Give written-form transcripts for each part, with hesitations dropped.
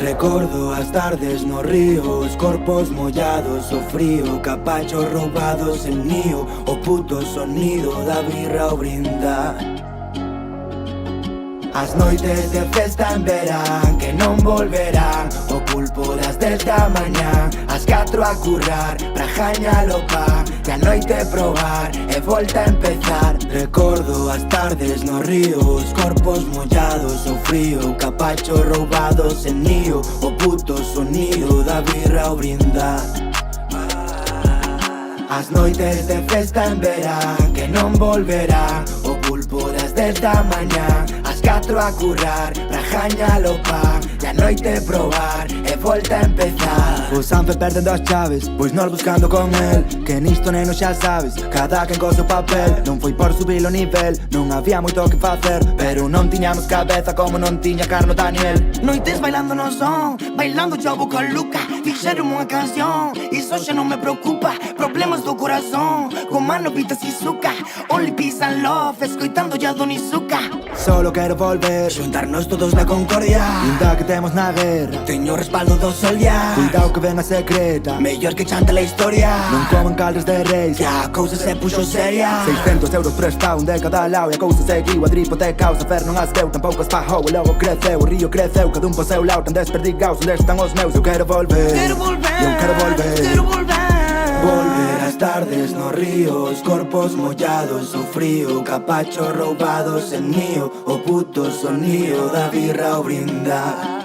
Recordo as tardes no río, os corpos mollados, o frío, capachos roubados en nío, o puto sonido da birra ao brindar. As noites de festa en verán que non volverán, o pulpo das 10 da mañá, as 4 a currar, pra gañar o pan, e a noite probar, e volta a empezar. Recordo as tardes no río, os corpos mollados, o frío, capachos roubados en nío, o puto sonido da birra ao brindar. As noites de festa en verán que non volverán, o pulpo das 10 da mañá, as 4 a currar, pra gañar o pan, e a noite probar, e volta a empezar. O Sanfe perdendo as chaves, pois nós buscando con el, que nisto neno xa sabes, cada quen co seu papel. Non foi por subir o nivel, non había moito que facer, pero non tiñamos cabeza como non tiña Carlos Daniel. Noites bailando no son, bailando chobo con Luca, fixeron unha canción, iso xa non me preocupa. Problemas do corazón, con mano pitas e suca, only peace and love, escoitando ya Don Izuka. Solo quero volver, xuntarnos todos na concordia, ainda que temos na guerra, teño respaldo dos soldiers. Cuidado que ven a secreta, mellor que chante la historia. Non comen caldes de reis, que a cousa se puxo seria. 600 euros prestado, un de cada lado, e a cousa seguiu a tripo de causa. Fer non as deu, tampouco as pajou, e logo creceu, o río creceu, cada un po seu lado, tan desperdigados, onde están os meus. Eu quero volver, eu quero volver, quero volver. Volver as tardes no río, os corpos mollados, o frío, capachos roubados en nío, o puto sonido da birra ao brindar.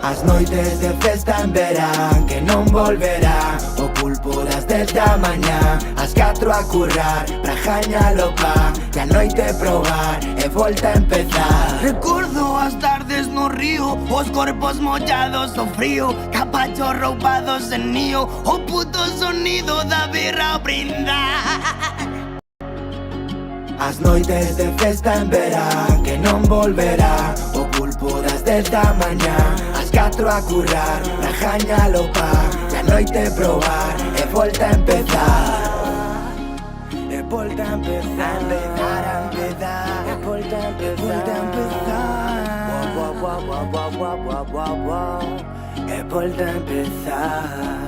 As noites de festa en verán que non volverán, o pulpo das 10 da mañá, as 4 a currar, pra gañar o pan, e a noite probar, e volta a empezar. Recordo as tardes no río, os corpos mollados, o frío, capachos roubados en nío, o puto sonido da birra ao brindar. As noites de festa en verán que non volverán, o pulpo das 10 da mañá, as 4 a currar, pra gañar o pan, e a noite probar, e volta a empezar. E volta a empezar, a empezar, a empezar, e volta a empezar, volta a empezar. Wow, wow, wow, wow, wow, wow, wow, wow. E volta a empezar.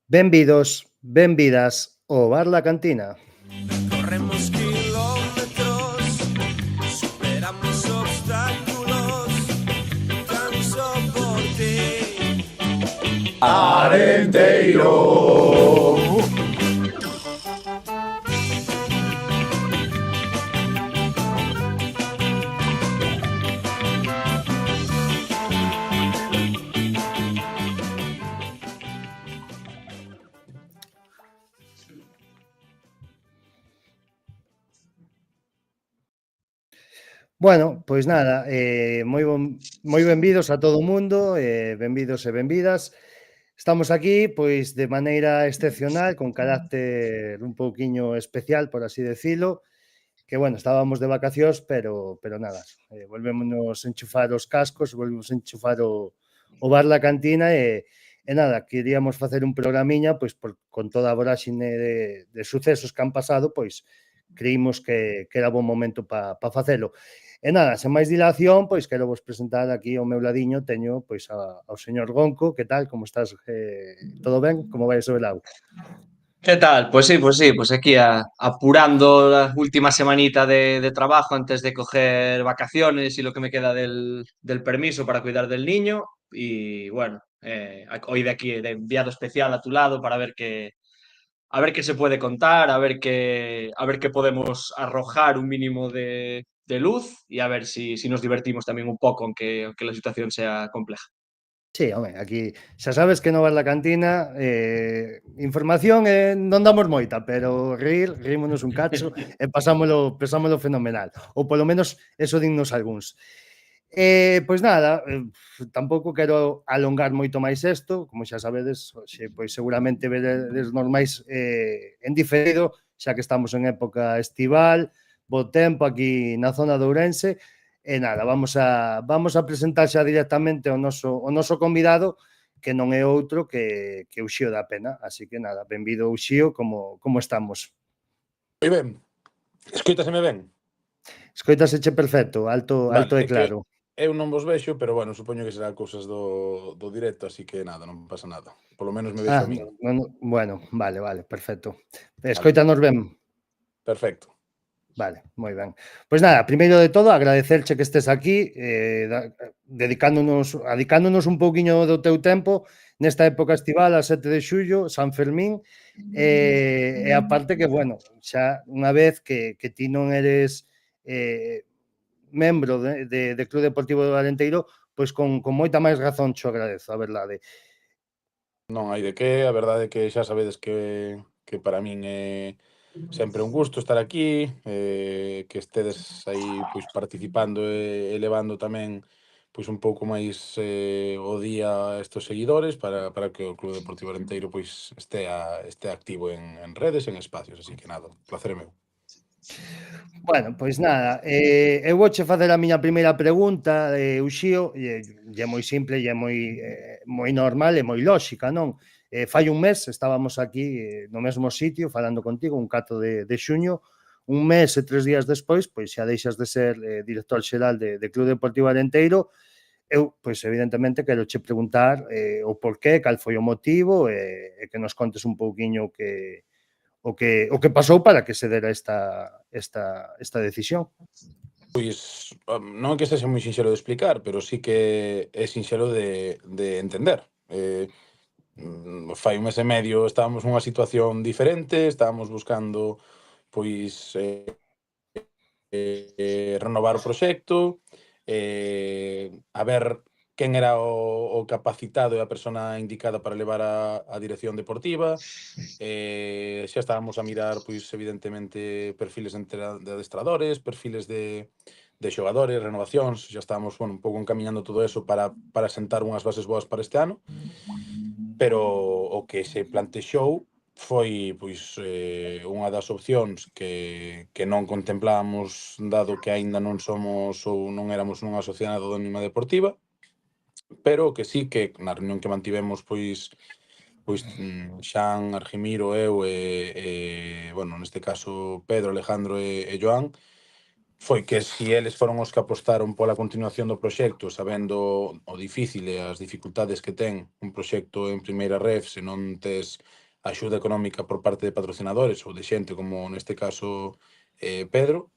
Benvidos, benvidas ao Bar La Cantina. Corremos kilómetros, superamos obstáculos, tan só por ti. Arenteiro. Bueno, pois nada, moi benvidos a todo o mundo, benvidos e benvidas. Estamos aquí, pois, de maneira excepcional, con carácter un pouquiño especial, por así decilo, que, bueno, estábamos de vacacións, pero nada, volvémonos enchufar os cascos, volvemos enchufar o Bar La Cantina e nada, queríamos facer un programiña, pois, con toda a voráxine de sucesos que han pasado, pois, creímos que era bon momento pa facelo. E nada, sen máis dilación, pois quero vos presentar aquí ao meu ladiño, teño pois ao señor Gonco. Que tal? Como estás? Todo ben? Como vai o seu lado? ¿Qué tal? Pues sí, pues aquí apurando la última semanita de trabajo antes de coger vacaciones y lo que me queda del permiso para cuidar del niño. Y bueno, hoy de aquí de enviado especial a tu lado para ver qué se puede contar, a ver qué podemos arrojar un mínimo de luz y a ver si nos divertimos también un poco, aunque la situación sea compleja. Sí, home, aquí xa sabes que no Bar La Cantina información non damos moita, pero rímonos un cacho e pasámolo fenomenal. Ou polo menos eso dinnos algúns. Pois nada, tampouco quero alongar moito máis isto, como xa sabedes, pois seguramente veredes normais en diferido, xa que estamos en época estival, bo tempo aquí na zona de Ourense, e nada, vamos a presentar xa directamente o noso convidado, que non é outro que Uxío da Pena, así que nada, benvido Uxío, como estamos? Moi ben. Escoítaseme ben? Escoítaseche perfecto, alto Vale, e é que claro. eu non vos vexo, pero bueno, supoño que será cousas do directo, así que nada, non pasa nada. Polo menos me vexo a min. Bueno, vale, perfecto. Vale, Escoítanos ben. perfecto. Vale, moi ben. Pois nada, primeiro de todo, agradecerche que estés aquí, adicándonos un pouquiño do teu tempo nesta época estival, a 7 de xullo, San Fermín, e aparte que, bueno, xa unha vez que ti non eres membro de Club Deportivo do Arenteiro, pois con moita máis razón cho agradezo, a verdade. Non hai de que, a verdade é que xa sabedes que para min é sempre un gusto estar aquí, que estedes aí pois participando e levando tamén pois un pouco máis o día a estes seguidores para que o Club Deportivo Arenteiro pois este activo en redes, en espacios, así que nada, placer é meu. Bueno, pois nada, eu vouche facer a miña primeira pregunta, Uxío, e é moi simple e é moi normal e moi lóxica, non? Fai un mes estábamos aquí no mesmo sitio falando contigo, un 4 de xuño, un mes e 3 días despois, pois xa deixas de ser director xeral de Club Deportivo Arenteiro. Eu, pois evidentemente, quero che preguntar o porqué, cal foi o motivo e que nos contes un pouquiño o que pasou para que se dera esta decisión. Pois, non é que sexa moi sinxelo de explicar, pero sí que é sinxelo de entender. Fai un mes e medio estábamos nunha situación diferente, estábamos buscando, pois, renovar o proxecto, a ver quen era o capacitado e a persona indicada para levar a dirección deportiva. Xa estábamos a mirar, pois, evidentemente, perfiles de adestradores, perfiles de xogadores, renovacións, xa estábamos, bueno, un pouco encamiñando todo eso para sentar unhas bases boas para este ano, pero o que se plantexou foi, pois, unha das opcións que non contemplábamos, dado que aínda non somos ou non éramos nunha sociedade anónima deportiva, pero que sí que na reunión que mantivemos, pois Xan, Argimiro, eu bueno, neste caso Pedro, Alejandro e Joan, foi que si eles foron os que apostaron pola continuación do proxecto, sabendo o difícil e as dificultades que ten un proxecto en primeira ref se non tes axuda económica por parte de patrocinadores ou de xente como neste caso Pedro,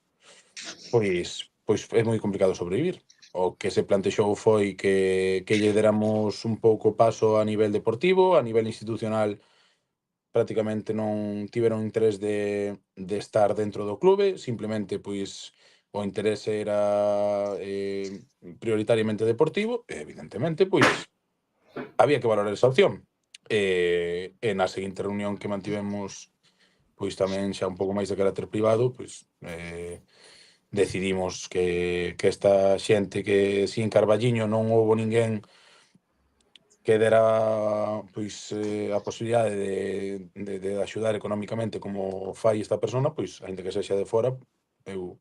pois é moi complicado sobrevivir. O que se plantexou foi que lle deramos un pouco paso a nivel deportivo, a nivel institucional prácticamente non tiveron interés de estar dentro do clube, simplemente pois o interese era prioritariamente deportivo e evidentemente pois había que valorar esa opción. E na seguinte reunión que mantivemos pois tamén xa un pouco máis de carácter privado, pois decidimos que esta xente que sin Carballiño non houbo ninguén que dera pois a posibilidade de axudar económicamente como fai esta persona, pois aínda que sexa de fora, eu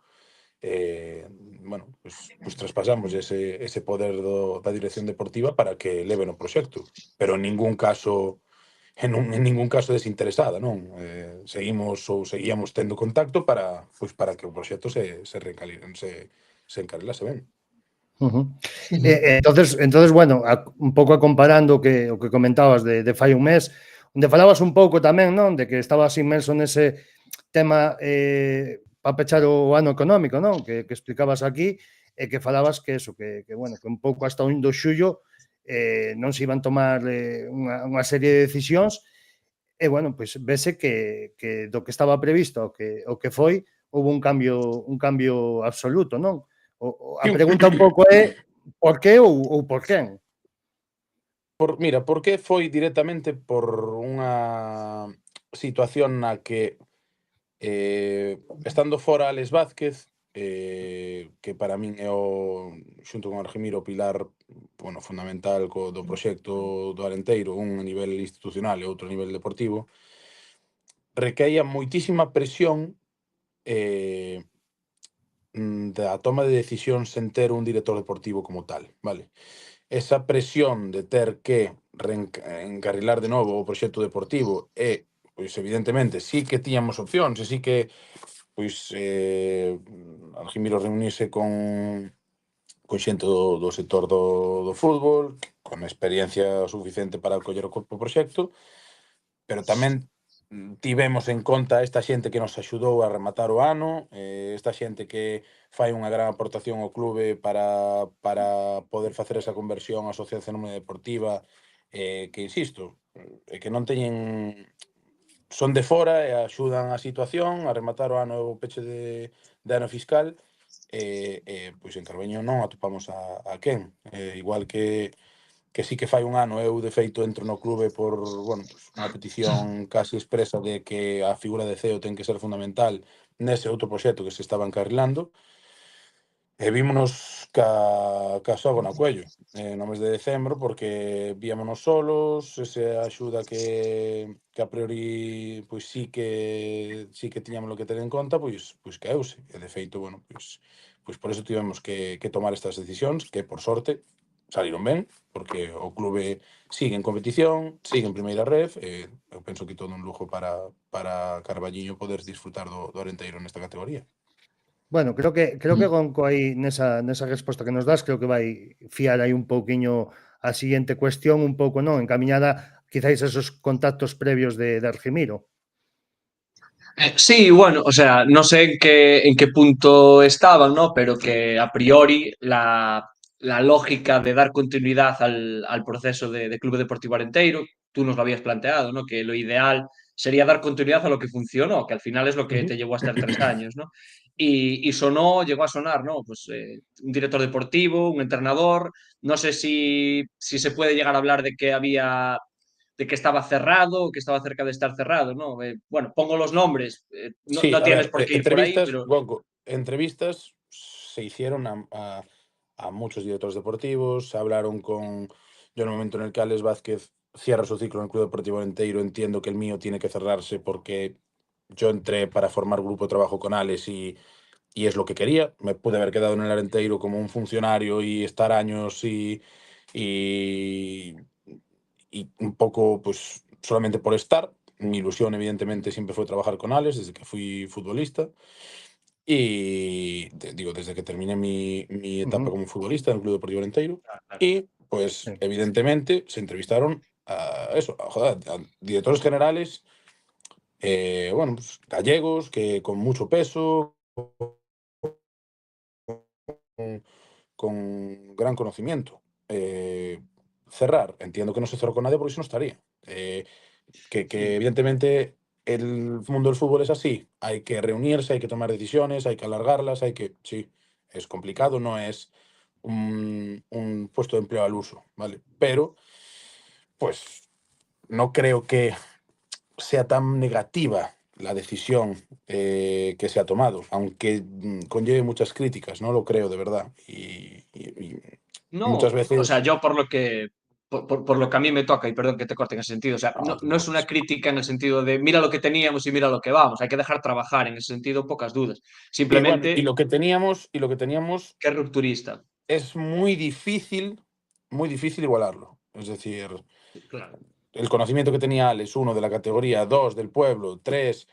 bueno, pois traspasamos ese poder da dirección deportiva para que leven o proxecto, pero en ningún caso desinteresada, non? Seguíamos tendo contacto para que o proxecto se encarrilase ben. Entonces, bueno, un pouco comparando o que comentabas de fai un mes, onde falabas un pouco tamén, non? De que estabas inmerso nese tema para pechar o ano económico, non? Que explicabas aquí e que falabas que eso, que bueno, que un pouco hasta o indo xullo non se iban tomar unha serie de decisións e, bueno, pois vese que do que estaba previsto o que foi, houve un cambio absoluto, non? A pregunta un pouco é por que ou por quen? Mira, por que foi directamente por unha situación na que estando fora Alex Vázquez, que para min é xunto con Argemiro, o pilar fundamental do proxecto do Arenteiro, un a nivel institucional e outro a nivel deportivo, requeía moitísima presión da toma de decisións sen ter un director deportivo como tal, vale? Esa presión de ter que encarrilar de novo o proxecto deportivo pois evidentemente, sí que tiñamos opcións e sí que Argemiro reunirse con xente do sector do fútbol, con experiencia suficiente para coller o corpo proxecto, pero tamén tivemos en conta esta xente que nos axudou a rematar o ano, esta xente que fai unha gran aportación ao clube para poder facer esa conversión á asociación deportiva, que insisto, que non teñen, son de fora e axudan a situación a rematar o ano o peche de ano fiscal, pois en Carballiño non atopamos a quen, igual que sí que fai un ano eu de feito entro no clube por, unha petición casi expresa de que a figura de CEO ten que ser fundamental nese outro proxecto que se estaba encarrilando, e vímonos ca soga no cuello no mes de decembro, porque víamonos solos, esa axuda que a priori sí que tiñamos que ter en conta, pois caeuse, e de feito, pois por eso tivemos que tomar estas decisións, que por sorte saliron ben, porque o clube sigue en competición, sigue en primeira ref, eu penso que todo un lujo para Carballiño poder disfrutar do Arenteiro nesta categoría. Bueno, creo que Gonco aí nesa resposta que nos das, creo que vai fiar aí un pouquiño a siguiente cuestión, un pouco, non, encaminada quizáis a esos contactos previos de Argemiro. Sí, bueno, o sea, no sé en qué punto estaban, ¿no? Pero que a priori la lógica de dar continuidad al proceso de Club Deportivo Arenteiro, tú nos lo habías planteado, ¿no? Que lo ideal sería dar continuidad a lo que funcionó, que al final es lo que te llevó a estar 3 años, ¿no? Y llegó a sonar, ¿no? Pues un director deportivo, un entrenador, no sé si se puede llegar a hablar de que estaba cerrado o que estaba cerca de estar cerrado, ¿no? Bueno, pongo los nombres, Sí, no a tienes ver, por qué ir por ahí, entrevistas, pero Gonco, entrevistas se hicieron a muchos directores deportivos, se hablaron con, yo en el momento en el que Alex Vázquez cierra su ciclo en el Club Deportivo Arenteiro, entiendo que el mío tiene que cerrarse porque yo entré para formar grupo de trabajo con Alex y es lo que quería. Me pude haber quedado en el Arenteiro como un funcionario y estar años y un poco, pues, solamente por estar. Mi ilusión, evidentemente, siempre fue trabajar con Alex desde que fui futbolista. Y digo, desde que terminé mi etapa como futbolista en el Club Deportivo Arenteiro. Y, pues, Sí. evidentemente, se entrevistaron a directores generales, pues, gallegos, que con mucho peso, con gran conocimiento. Cerrar, entiendo que no se cerró con nadie porque si no estaría. Que evidentemente el mundo del fútbol es así. Hay que reunirse, hay que tomar decisiones, hay que alargarlas, sí, es complicado, no es un puesto de empleo al uso, ¿vale? Pero, pues, no creo que sea tan negativa la decisión que se ha tomado, aunque conlleve muchas críticas, no lo creo de verdad. Y muchas no, o sea, veces... yo por lo que a mí me toca, y perdón que te corte en ese sentido, o sea, No, te no es una preocupes. crítica en el sentido de mira lo que teníamos y mira lo que vamos, hay que dejar trabajar, en ese sentido, pocas dudas. Y bueno, y Simplemente, lo que teníamos qué rupturista. es muy difícil igualarlo. Es decir, Claro. el conocimiento que tenía Alex, 1, de la categoría, 2, del pueblo, 3,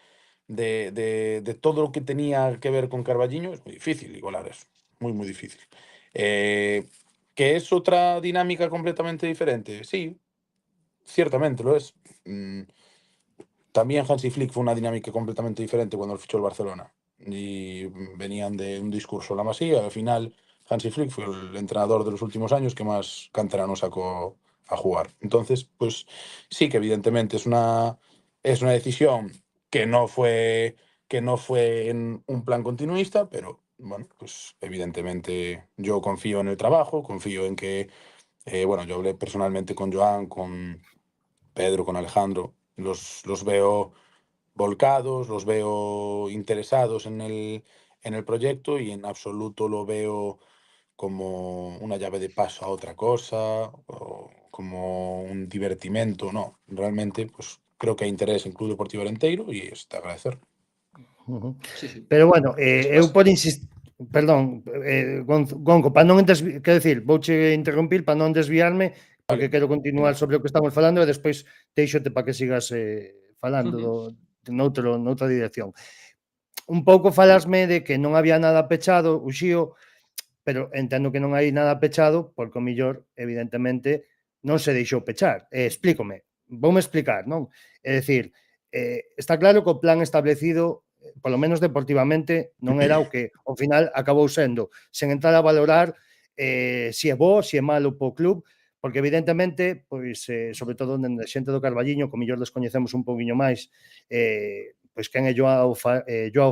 de todo lo que tenía que ver con Carballiño, es muy difícil igualar eso. Muy, muy difícil. ¿Que es otra dinámica completamente diferente? Sí, ciertamente lo es. También Hansi Flick fue una dinámica completamente diferente cuando fichó el Barcelona. Y venían de un discurso la Masía. Al final, Hansi Flick fue el entrenador de los últimos años que más canteranos sacó a jugar. Entonces, pues sí que evidentemente es una decisión que no fue en un plan continuista, pero bueno, pues evidentemente yo confío en el trabajo, confío en que, yo hablé personalmente con Joan, con Pedro, con Alejandro, los veo volcados, los veo interesados en el proyecto y en absoluto lo veo como una llave de paso a otra cosa o como un divertimento, no. Realmente, pues creo que hai interés en Club Deportivo Arenteiro e es de agradecer. Sí, sí. Pero bueno, eu Despois, por insistir, perdón, Gonco, para non quero dicir, vouche interrumpir para non desviarme, porque Vale. quero continuar sobre o que estamos falando e despois deixote para que sigas falando noutra dirección. Un pouco falasme de que non había nada pechado, Uxío, pero entendo que non hai nada pechado porque o millor, evidentemente, non se deixou pechar. Explícome, voume explicar, non? É dicir, está claro que o plan establecido, polo menos deportivamente, non era o que ao final acabou sendo, sen entrar a valorar se é bo, se é malo po club, porque evidentemente, pois, sobre todo a xente do Carballiño, que mellor descoñecemos un poquinho máis, pois quen é Joao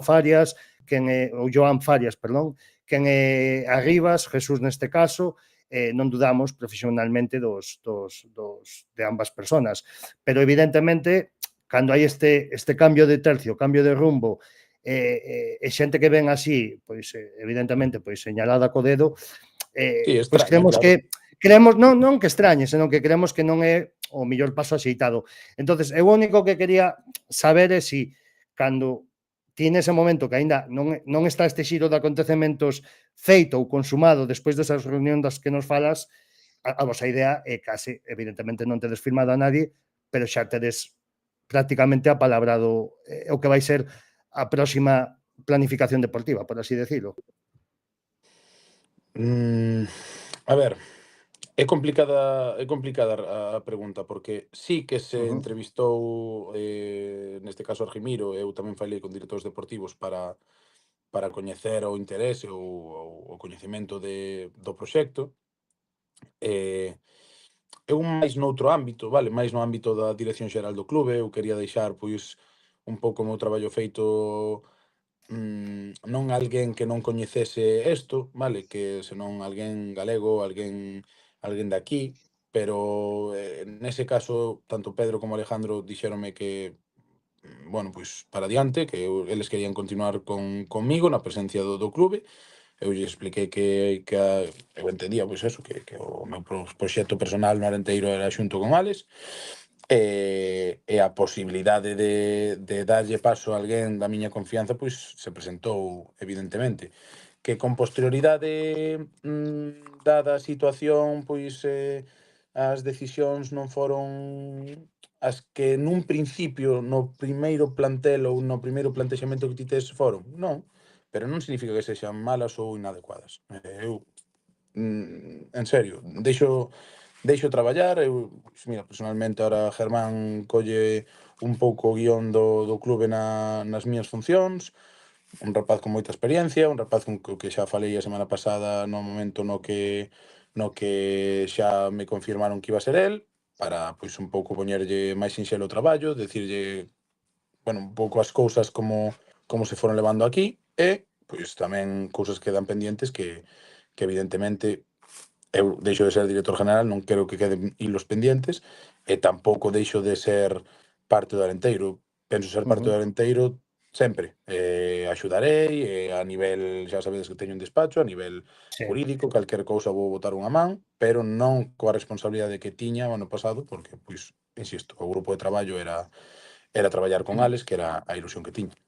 Farias, quen é, ou Joan Farias, perdón, quen é Arribas, Jesús neste caso, non dudamos profesionalmente de ambas personas. Pero evidentemente, cando hai este cambio de tercio, cambio de rumbo, e xente que ven así, pois evidentemente, pois señalada co dedo, Sí, pois extraña, claro. creemos non que extrañe, senón que creemos que non é o mellor paso axeitado. Entonces, eu o único que quería saber é si cando ti nese momento que aínda non está este xiro de acontecementos feito ou consumado despois desas reunións das que nos falas, a vosa idea é case, evidentemente non tedes firmado a nadie, pero xa tedes prácticamente apalabrado o que vai ser a próxima planificación deportiva, por así decirlo. A ver, é complicada a pregunta, porque sí que se entrevistou, neste caso Argimiro, eu tamén falei con directores deportivos para coñecer o interese ou o coñecemento do proxecto. Eu máis noutro ámbito, vale, máis no ámbito da dirección xeral do clube, eu quería deixar, pois, un pouco o meu traballo feito, non alguén que non coñecese isto, vale, que senón alguén galego, alguén de aquí, pero, nese caso, tanto Pedro como Alejandro dixéronme que, bueno, pois para adiante, que eles querían continuar conmigo na presencia do clube. Eu lle expliquei que eu entendía, pois eso, que o meu proxecto personal no Arenteiro era xunto con Ales, e a posibilidade de darlle paso a alguén da miña confianza, pois se presentou evidentemente. Que con posterioridade, dada a situación, pois as decisións non foron as que nun principio, no primeiro plantel ou no primeiro plantexamento que ti tes foron, non, pero non significa que sexan malas ou inadecuadas. Eu, en serio, deixo traballar, eu, mira, personalmente ahora Germán colle un pouco o guión do clube nas miñas funcións, un rapaz con moita experiencia, un rapaz con que xa falei a semana pasada no momento no que xa me confirmaron que iba a ser el, para, pois, un pouco poñerlle máis sinxelo o traballo, decirlle, bueno, un pouco as cousas como se foron levando aquí e, pois, tamén cousas que quedan pendientes que evidentemente eu deixo de ser director general, non quero que queden hilos pendientes e tampouco deixo de ser parte do Arenteiro. Penso ser parte do Arenteiro sempre. Axudarei, a nivel, xa sabedes que teño un despacho, a nivel Sí. jurídico, calquer cousa vou botar unha man, pero non coa responsabilidade que tiña o ano pasado, porque, pois, insisto, o grupo de traballo era traballar con Ales, que era a ilusión que tiña.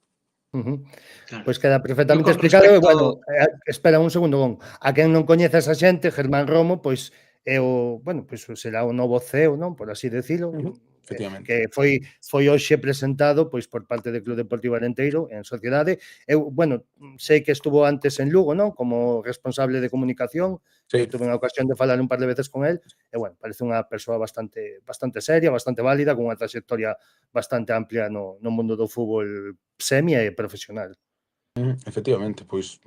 claro. Pois queda Eu perfectamente con explicado e, respecto bueno, espera un segundo, Gon. A quen non coñece esa xente, Germán Romo, pois é o, bueno, pois será o novo CEO, non? Por así decilo, Efectivamente. que foi hoxe presentado pois por parte do Club Deportivo Arenteiro en sociedade. Eu, bueno, sei que estuvo antes en Lugo, non? Como responsable de comunicación. Sí. Eu tuve a ocasión de falar un par de veces con el e, bueno, parece unha persoa bastante seria, bastante válida, con unha trayectoria bastante amplia no mundo do fútbol semi e profesional. Efectivamente, pois,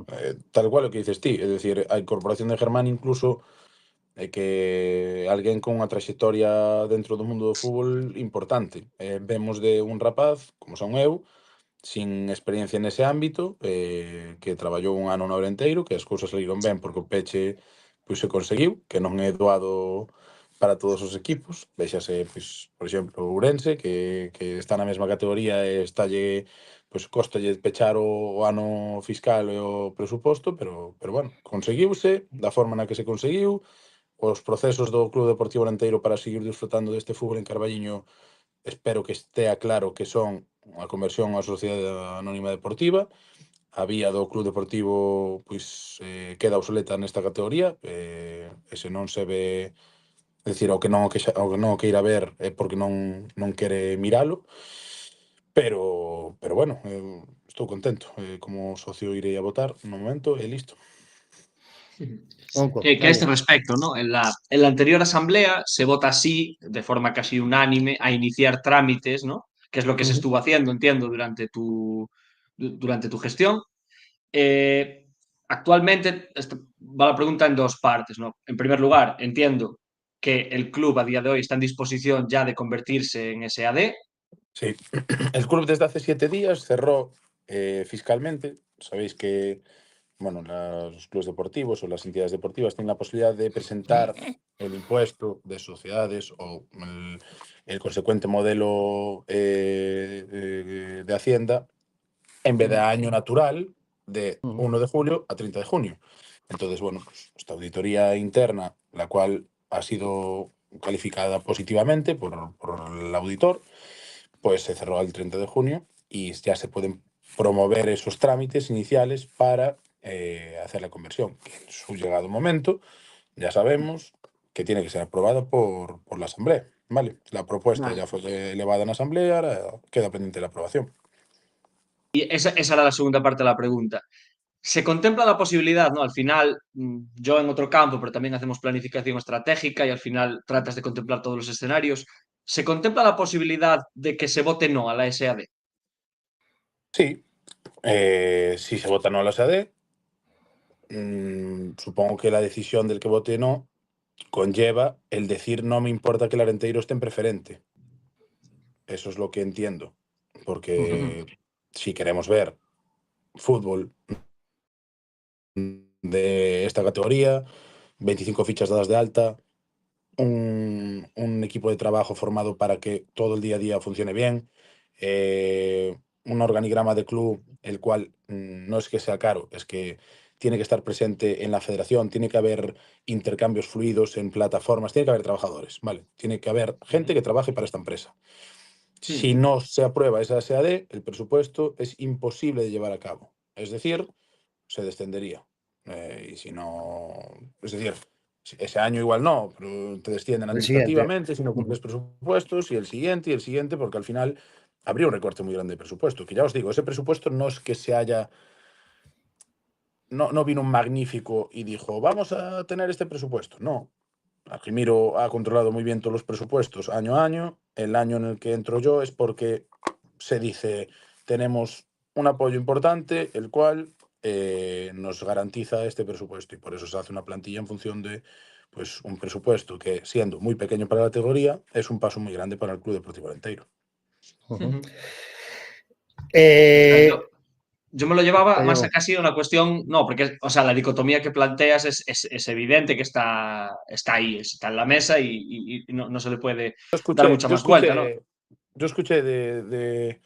tal cual o que dices ti, é dicir, a incorporación de Germán incluso é que alguén con unha traxectoria dentro do mundo do fútbol importante. Vemos de un rapaz, como son eu, sin experiencia nese ámbito, que traballou un ano no Arenteiro, que as cousas saíron ben porque o peche pois se conseguiu, que non é doado para todos os equipos. Véxase, pois, por exemplo, Ourense, que está na mesma categoría e estalle, pois, costalle pechar o ano fiscal e o presuposto, pero bueno, conseguiuse da forma na que se conseguiu. Os procesos do Club Deportivo Orenteiro para seguir disfrutando deste fútbol en Carballiño espero que estea claro que son a conversión á Sociedade Anónima Deportiva. A vía do Club Deportivo pois queda obsoleta nesta categoría, e se non se ve, é dicir, ao que non o queira ver é porque non quere miralo, pero bueno, estou contento. Como socio irei a votar no momento e listo. Onco, Que a este dale. respecto, ¿no? En la anterior asamblea se vota así, de forma casi unánime, a iniciar trámites, ¿no? Que es lo que se Ujú. estuvo haciendo, entiendo, durante tu gestión. Actualmente va la pregunta en dos partes, ¿no? En primer lugar, entiendo que el club a día de hoy está en disposición ya de convertirse en SAD. Sí, el club desde hace 7 días cerró fiscalmente. Sabéis que bueno, los clubes deportivos o las entidades deportivas tienen la posibilidad de presentar el impuesto de sociedades o el consecuente modelo de Hacienda en vez de año natural de Ujú. 1 de julio a 30 de junio. Entonces, bueno, pues esta auditoría interna, la cual ha sido calificada positivamente por el auditor, pues se cerró el 30 de junio y ya se pueden promover esos trámites iniciales para hacer la conversión. Que en su llegado momento, ya sabemos que tiene que ser aprobada por la Asamblea. ¿Vale? La propuesta Vale. ya fue elevada en Asamblea, ahora queda pendiente la aprobación. Y esa era la segunda parte de la pregunta. Se contempla la posibilidad, ¿no? Al final, yo en otro campo, pero también hacemos planificación estratégica y al final tratas de contemplar todos los escenarios. ¿Se contempla la posibilidad de que se vote no a la SAD? Sí, si se vota no a la SAD, supongo que la decisión del que vote no conlleva el decir no me importa que el Arenteiro esté en preferente. Eso es lo que entiendo. Ujú. Porque si queremos ver fútbol de esta categoría, 25 fichas dadas de alta, un equipo de trabajo formado para que todo el día a día funcione bien, un organigrama de club, el cual no es que sea caro, es que tiene que estar presente en la federación, tiene que haber intercambios fluidos en plataformas, tiene que haber trabajadores, ¿vale? Tiene que haber gente que trabaje para esta empresa. Si Mm. no se aprueba esa SAD, el presupuesto es imposible de llevar a cabo. Es decir, se descendería. Y si no, es decir, ese año igual no, pero te descienden El siguiente. administrativamente si no Ujú. cumples presupuestos y el siguiente, porque al final habría un recorte muy grande de presupuesto. Que ya os digo, ese presupuesto no es que se haya, no vino un magnífico y dijo, vamos a tener este presupuesto. No, Argimiro ha controlado muy bien todos los presupuestos año a año. El año en el que entro yo es porque se dice, tenemos un apoyo importante, el cual nos garantiza este presupuesto y por eso se hace una plantilla en función de pues, un presupuesto que, siendo muy pequeño para la categoría, es un paso muy grande para el Club Deportivo Arenteiro. Ujú. O sea, Eh, yo me lo llevaba más a Diego, casi una cuestión, no, porque, o sea, la dicotomía que planteas es evidente que está ahí, está en la mesa y no se le puede Yo dar escuché, mucha yo más vuelta, ¿no? escuché, yo escuché de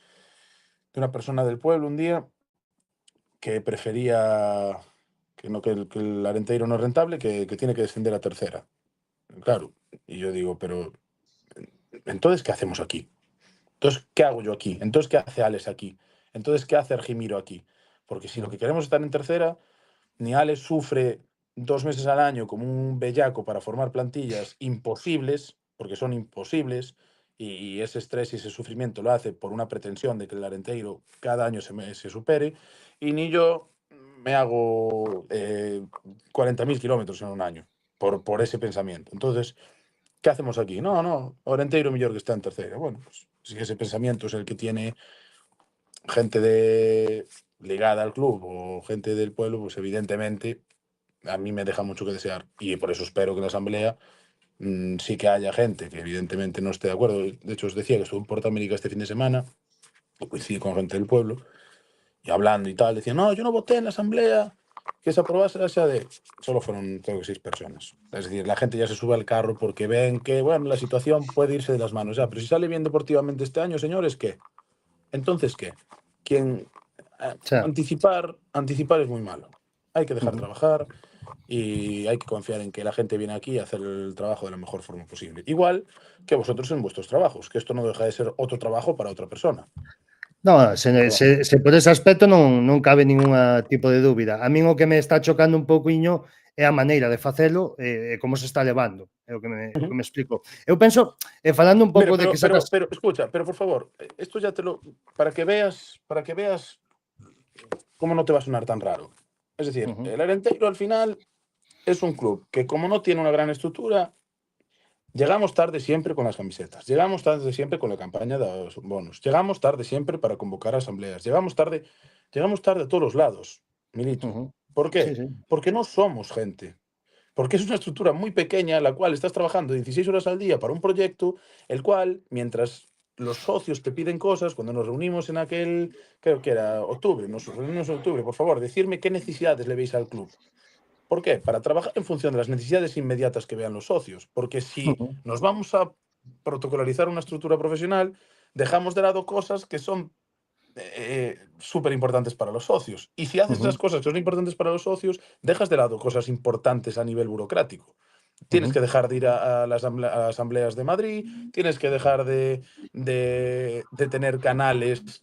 una persona del pueblo un día que prefería que el Arenteiro no es rentable, que tiene que descender a tercera. Claro, y yo digo, pero entonces, ¿qué hacemos aquí? Entonces, ¿qué hago yo aquí? Entonces, ¿qué hace Alex aquí? Entonces, ¿qué hace Argimiro aquí? Porque si lo que queremos es estar en tercera, ni Alex sufre 2 meses al año como un bellaco para formar plantillas imposibles, porque son imposibles, y ese estrés y ese sufrimiento lo hace por una pretensión de que el Arenteiro cada año se supere, y ni yo me hago 40.000 kilómetros en un año por ese pensamiento. Entonces, ¿qué hacemos aquí? No, Orenteiro mellor que está en tercera. Bueno, pues si ese pensamiento es el que tiene gente ligada al club o gente del pueblo, pues evidentemente a mí me deja mucho que desear. Y por eso espero que en la asamblea sí que haya gente que evidentemente no esté de acuerdo. De hecho, os decía que estuve en Portamérica este fin de semana, y coincidí con gente del pueblo, y hablando y tal, decían, no, yo no voté en la asamblea que se aprobase xa de... Solo fueron, creo que 6 personas. Es decir, la gente ya se sube al carro porque ven que, bueno, la situación puede irse de las manos ya. Pero si sale bien deportivamente este año, señores, ¿qué? Entonces, ¿qué? Quien... Xa. Anticipar es muy malo. Hay que dejar Ujú. trabajar y hay que confiar en que la gente viene aquí a hacer el trabajo de la mejor forma posible. Igual que vosotros en vuestros trabajos, que esto no deja de ser otro trabajo para otra persona. No, Pero, se por ese aspecto non cabe ningún tipo de dúbida. A min o que me está chocando un pouquiño é a maneira de facelo e como se está levando, é o que ujú. me explico. Eu penso, falando un Mira, pouco de que sacas pero escucha, pero por favor, esto ya te lo, para que veas cómo no te va a sonar tan raro. Es decir, ujú, el Arenteiro al final es un club que como no tiene una gran estructura, llegamos tarde siempre con las camisetas, llegamos tarde siempre con la campaña de los bonos, llegamos tarde siempre para convocar asambleas, llegamos tarde a todos los lados, Milito. ujú. ¿Por Sí, qué? sí. Porque no somos gente. Porque es una estructura muy pequeña en la cual estás trabajando 16 horas al día para un proyecto, el cual, mientras los socios te piden cosas, cuando nos reunimos en aquel, creo que era octubre, nos reunimos en octubre, por favor, decirme qué necesidades le veis al club. ¿Por qué? Para trabajar en función de las necesidades inmediatas que vean los socios. Porque si Ujú, nos vamos a protocolarizar una estructura profesional, dejamos de lado cosas que son súper importantes para los socios. Y si haces esas ujú, cosas que son importantes para los socios, dejas de lado cosas importantes a nivel burocrático. Tienes que ujú, dejar de ir a las asambleas de Madrid, tienes que dejar de tener canales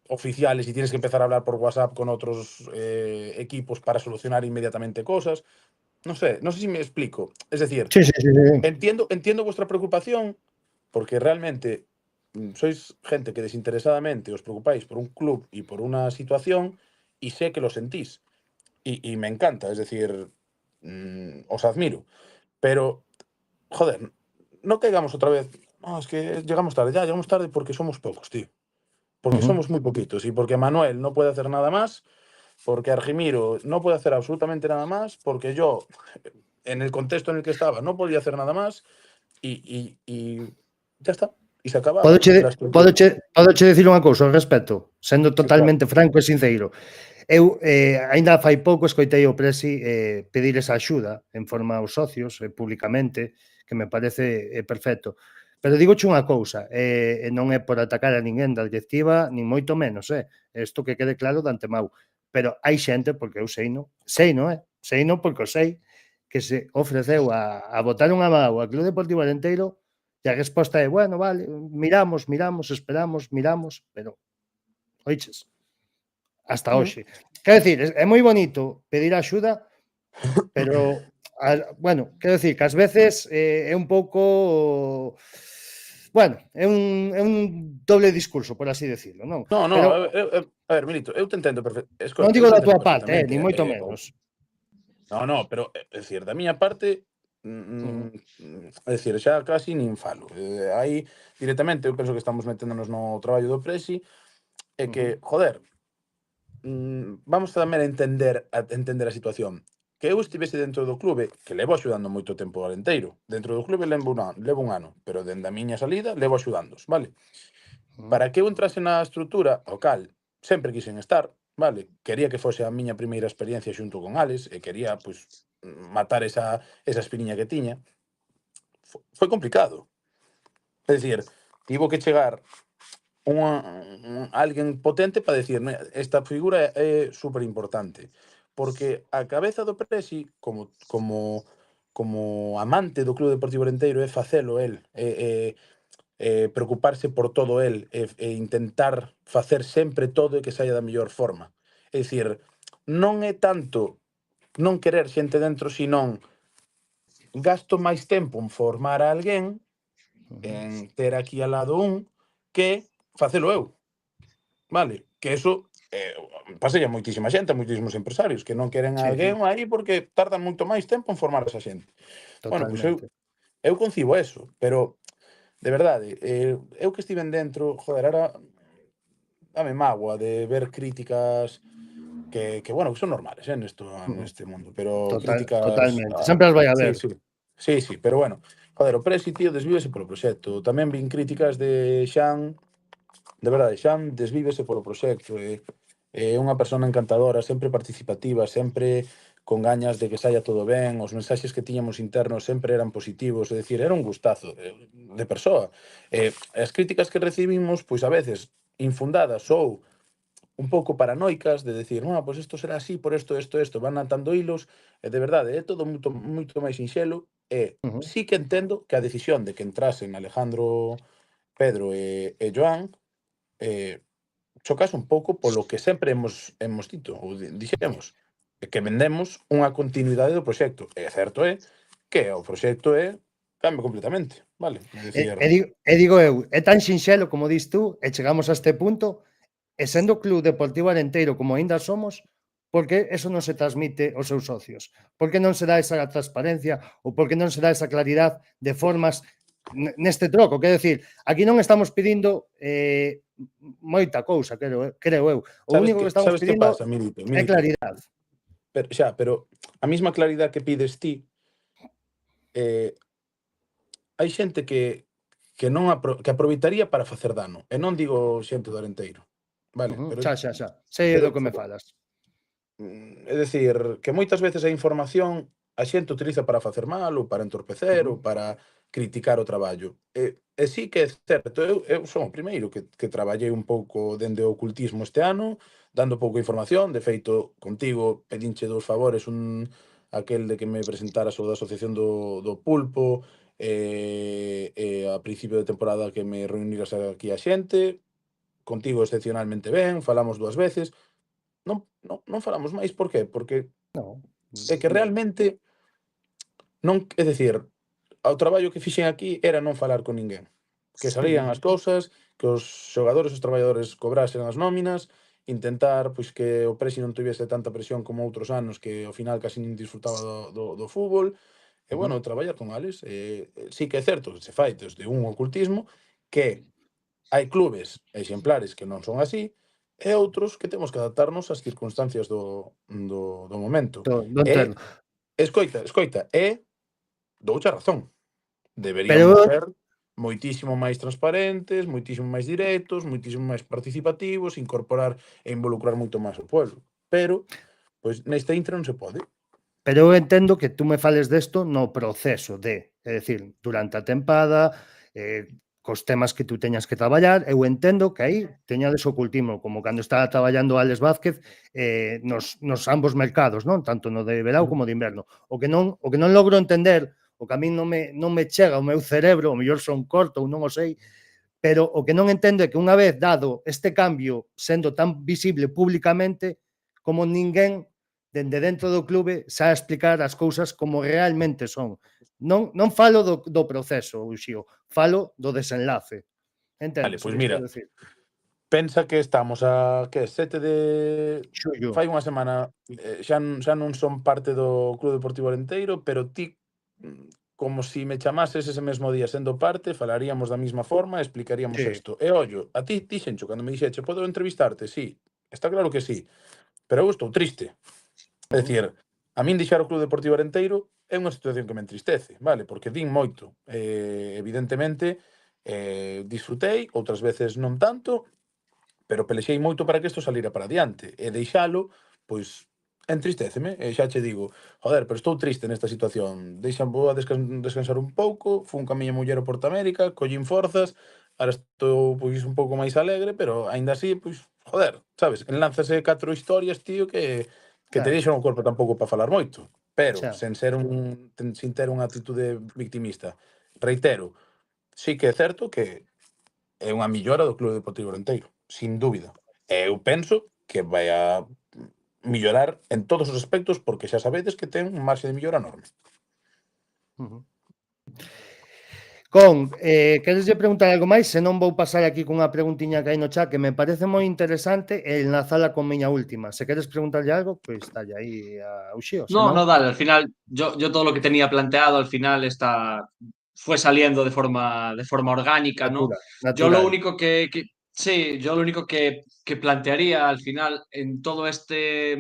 oficiales y tienes que empezar a hablar por WhatsApp con otros equipos para solucionar inmediatamente cosas. No sé si me explico. Es decir, sí, sí, sí, sí. entiendo vuestra preocupación porque realmente sois gente que desinteresadamente os preocupáis por un club y por una situación y sé que lo sentís. Y me encanta, es decir, os admiro. Pero, joder, no caigamos otra vez. No, es que llegamos tarde porque somos pocos, tío. Porque Ujú. somos muy poquitos y porque Manuel no puede hacer nada más, porque Argimiro no puede hacer absolutamente nada más, porque yo, en el contexto en el que estaba, no podía hacer nada más y ya está. Y se acaba la estructura. Pódoche dicir unha cousa ao respecto, sendo Sí, claro. totalmente franco e sinceiro. Eu, aínda fai pouco, escoitei o Presi pedir esa axuda en forma aos socios, publicamente, que me parece perfecto. Pero digoche unha cousa, non é por atacar a ninguén da directiva, nin moito menos, isto que quede claro de antemão. Pero hai xente, porque eu sei, non é? Sei non porque o sei, que se ofreceu a botar unha mágoa ao Club Deportivo Arenteiro e a resposta é, bueno, vale, miramos, esperamos, miramos, pero, oiches, hasta Ujú. hoxe. Quero dicir, é moi bonito pedir axuda, pero, bueno, quero dicir que ás veces é un pouco, bueno, é un doble discurso, por así decirlo, non? No, no, Pero a ver, Milito, eu te entendo non eu digo te da entendo túa parte, perfectamente. nin moito menos. No, no, pero é dicir, da miña parte, Ujú, é dicir, xa casi nin falo. Aí directamente eu penso que estamos meténdonos no traballo do Presi e ujú, que, joder, vamos tamén a entender a situación. Que eu estivese dentro do clube, que levo axudando moito tempo ao Alenteiro. Dentro do clube levo un ano, pero dende a miña salida levo axudándos, vale? ujú, Para que eu entrase na estrutura, ao cal sempre quixen estar, vale? Quería que fose a miña primeira experiencia xunto con Alex e quería, pois, matar esa espiniña que tiña. Foi complicado. É dicir, tivo que chegar alguén potente para decir, esta figura é super importante. Porque a cabeza do Presi, como amante do Club Deportivo Arenteiro, é facelo el, preocuparse por todo el, intentar facer sempre todo e que saia da mellor forma. É dicir, non é tanto non querer xente dentro, senón gasto máis tempo en formar a alguén, ujú. en ter aquí al lado que facelo eu. Vale, que eso pasa a moitísima xente, a moitísimos empresarios que non queren a Sí, sí, alguén aí porque tardan moito máis tempo en formar a esa xente. Bueno, pois totalmente. eu concibo eso, pero de verdade, eu que estiven dentro, joder, ahora dame mágoa de ver críticas que bueno, que son normales, Ujú. neste mundo, pero críticas Totalmente. Sempre as vai sí, haber. sí. Sí, sí, pero bueno, joder, o Presi, tío, desvívese polo proxecto. Tamén vin críticas de Xan, de verdade, Xan desvívese polo proxecto unha persona encantadora, sempre participativa, sempre con gañas de que saia todo ben, os mensaxes que tiñamos internos sempre eran positivos, é dicir, era un gustazo de persoa. As críticas que recibimos, pois a veces infundadas ou un pouco paranoicas de decir, pois isto será así por isto, van atando hilos, e de verdade, é todo moito máis sinxelo, e Ujú. sí que entendo que a decisión de que entrasen Alejandro, Pedro e Joan, eh, chocase un pouco polo que sempre hemos dito, ou dixemos, que vendemos unha continuidade do proxecto. E certo é que o proxecto cambia completamente, vale? É dicir, Digo eu, é tan sinxelo como dis tú, e chegamos a este punto, e sendo Club Deportivo Arenteiro como aínda somos, por que eso non se transmite aos seus socios? Por que non se dá esa transparencia ou por que non se dá esa claridade de formas neste troco? Quero decir, aquí non estamos pedindo moita cousa, creo eu. O único que estamos sabes que pedindo pasa, Milito? é claridade. Pero a mesma claridade que pides ti, eh, hai xente que non que aproveitaría para facer dano. E non digo xente do Arenteiro, vale? Xa. Sei Pero do que me falas. É dicir, que moitas veces a información a xente utiliza para facer mal ou para entorpecer ou para criticar o traballo. E sí que é certo, eu son o primeiro que traballei un pouco dende o ocultismo este ano, dando pouco información, de feito, contigo pedinche 2 favores, aquel de que me presentaras o da Asociación do Pulpo, a principio de temporada que me reuniras aquí a xente, contigo excepcionalmente ben, falamos 2 veces, non falamos máis, por que? Porque No. é que realmente non, é dicir, o traballo que fixen aquí era non falar con ninguén. Que salían as cousas, que os xogadores e os traballadores cobrasen as nóminas, intentar pois que o Presi non tivese tanta presión como outros anos que ao final casi nin disfrutaba do fútbol, e bueno, traballar con eles. Sí que é certo que se fai desde un ocultismo que hai clubes exemplares que non son así, e outros que temos que adaptarnos ás circunstancias do momento. Do E, entendo. escoita, douche a razón. Deberíamos Pero ser moitísimo máis transparentes, moitísimo máis directos, moitísimo máis participativos, incorporar e involucrar moito máis o pueblo. Pero, pois, nesta intra non se pode. Pero eu entendo que tú me fales desto no proceso é dicir, durante a tempada, cos temas que tú teñas que traballar, eu entendo que aí teñades ocultismo, como cando estaba traballando Alex Vázquez nos ambos mercados, non? Tanto no de verao como de inverno. O que non logro entender, o que a min non me chega ao meu cerebro, o mellor son corto ou non o sei, pero o que non entendo é que unha vez dado este cambio sendo tan visible públicamente, como ninguén dende dentro do clube sabe explicar as cousas como realmente son. Non falo do proceso, Uxío, falo do desenlace. Vale, Entendes o pois que te mira, quero decir? pensa que estamos a, que, 7 de... Xullo. Fai unha semana, xa non son parte do Club Deportivo Arenteiro, pero ti, como si me chamases ese mesmo día sendo parte, falaríamos da mesma forma e explicaríamos Sí. isto. E ollo, a ti dixencho, cando me dixeche, podo entrevistarte? Sí, está claro que sí, pero eu estou triste. É dicir, a min deixar o Club Deportivo Arenteiro é unha situación que me entristece, vale? Porque din moito. Evidentemente, disfrutei, outras veces non tanto, pero pelexei moito para que isto salira para adiante. E deixalo, pois, entristéceme. E xa che digo, joder, pero estou triste nesta situación. Vou a descansar un pouco, fun ca miña muller a Porto América, collín forzas, ahora estou, pois, un pouco máis alegre, pero aínda así, pois, joder, sabes? Enlánzase 4 historias, tío, que te Claro, deixan o corpo tampouco para falar moito. Pero, xa. sin ter unha actitude victimista. Reitero, sí que é certo que é unha millora do Club Deportivo Renteiro, sin dúbida. E eu penso que vai a millorar en todos os aspectos porque xa sabedes que ten un marxe de millora enorme. Quereslle preguntar algo máis? Se non vou pasar aquí cunha preguntiña que hai no chat que me parece moi interesante e enlazala con miña última. Se queres preguntarlle algo, pois dalle aí a Uxío, se No, non, no, dale, al final yo todo lo que tenía planteado al final fue saliendo de forma orgánica, ¿no? Yo lo natural. único sí, yo lo único que plantearía al final en todo este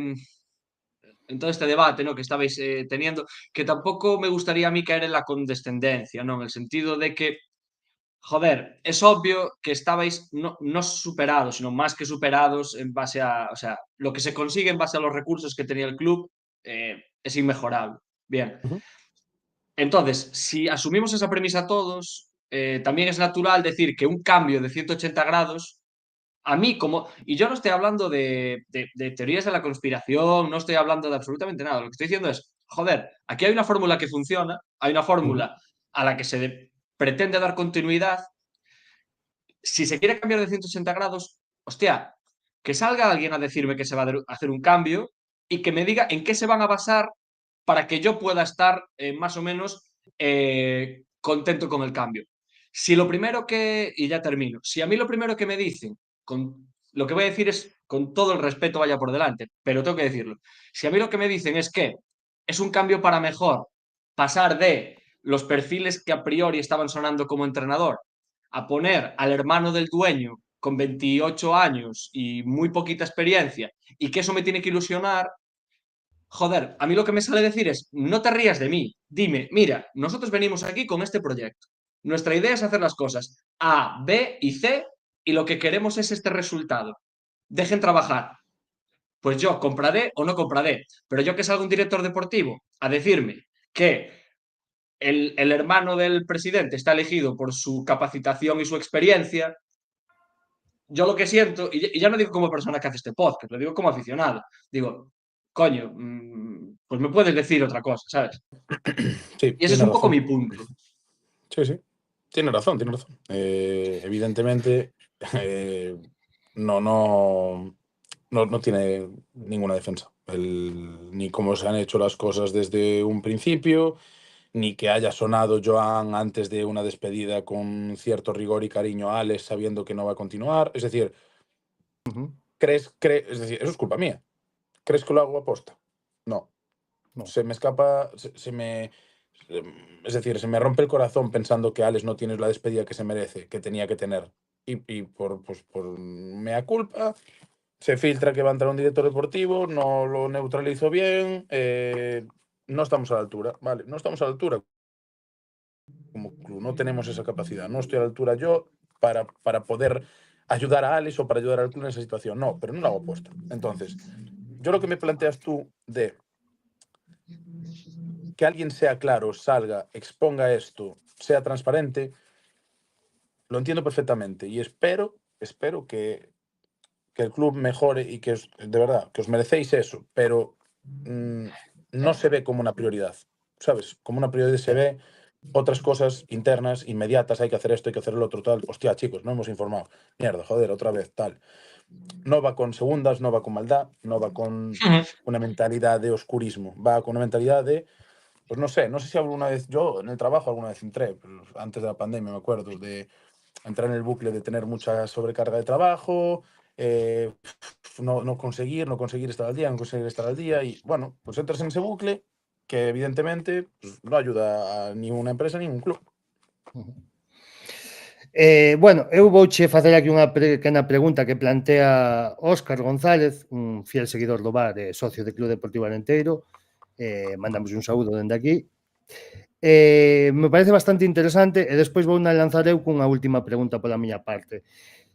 debate, ¿no? Que estabais teniendo, que tampoco me gustaría a mí caer en la condescendencia, ¿no? En el sentido de que joder, es obvio que estabais no superados, sino más que superados en base a, o sea, lo que se consigue en base a los recursos que tenía el club es inmejorable. Bien. Ujú. Entonces, si asumimos esa premisa todos, también es natural decir que un cambio de 180 grados, a mí como, y yo no estoy hablando de teorías de la conspiración, no estoy hablando de absolutamente nada, lo que estoy diciendo es, joder, aquí hay una fórmula que funciona, hay una Ujú. fórmula a la que pretende dar continuidad. Si se quiere cambiar de 180 grados, hostia, que salga alguien a decirme que se va a hacer un cambio y que me diga en qué se van a basar para que yo pueda estar más o menos contento con el cambio. Si lo primero que, y ya termino, si a mí lo primero que me dicen, lo que voy a decir es con todo el respeto vaya por delante, pero tengo que decirlo, si a mí lo que me dicen es que es un cambio para mejor pasar de los perfiles que a priori estaban sonando como entrenador a poner al hermano del dueño con 28 años y muy poquita experiencia y que eso me tiene que ilusionar, joder, a mí lo que me sale decir es, no te rías de mí, dime, mira, nosotros venimos aquí con este proyecto. Nuestra idea es hacer las cosas A, B y C y lo que queremos es este resultado. Dejen trabajar. Pues yo compraré o no compraré. Pero yo que salga un director deportivo a decirme que el hermano del presidente está elegido por su capacitación y su experiencia, yo lo que siento, y ya no digo como persona que hace este podcast, lo digo como aficionado, digo, coño, pues me puedes decir otra cosa, ¿sabes? Sí, Y ese es tiene un poco razón. mi punto. Sí, sí. Tiene razón, tiene razón. Evidentemente, no, no, no tiene ninguna defensa. Ni cómo se han hecho las cosas desde un principio, ni que haya sonado Joan antes de una despedida con cierto rigor y cariño a Alex sabiendo que no va a continuar. Es decir, Ujú. es decir, eso es culpa mía. ¿Crees que lo hago aposta? No. No. Se me escapa, es decir, se me rompe el corazón pensando que Alex no tiene la despedida que se merece, que tenía que tener. Y por mea culpa, se filtra que va a entrar un director deportivo, no lo neutralizo bien, no estamos a la altura, ¿vale? No estamos a la altura como club, no tenemos esa capacidad, no estoy a la altura yo para poder ayudar a Alex o para ayudar al club en esa situación, no, pero no lo hago aposta. Entonces, yo lo que me planteas tú de que alguien sea claro, salga, exponga esto, sea transparente, lo entiendo perfectamente y espero que el club mejore y que de verdad, que os merecéis eso, pero mm, no se ve como una prioridad, ¿sabes? Como una prioridad se ve otras cosas internas, inmediatas, hay que hacer esto, hay que hacer lo otro, tal. Hostia, chicos, no hemos informado. Mierda, joder, otra vez, tal. No va con segundas, no va con maldad, no va con una mentalidad de oscurismo, va con una mentalidad de pues no sé si alguna vez, yo en el trabajo alguna vez entré, pero antes de la pandemia me acuerdo, de entrar en el bucle de tener mucha sobrecarga de trabajo, no conseguir estar al día, no conseguir estar al día, y bueno, pues entras en ese bucle que evidentemente pues, no ayuda a ni una empresa ni un club. Bueno, eu vouche facer aquí unha pequena pregunta que plantea Óscar González, un fiel seguidor do bar e socio de Club Deportivo Alenteiro. Mandamos un saúdo dende aquí. Me parece bastante interesante e despois vou lanzar eu cunha última pregunta pola miña parte.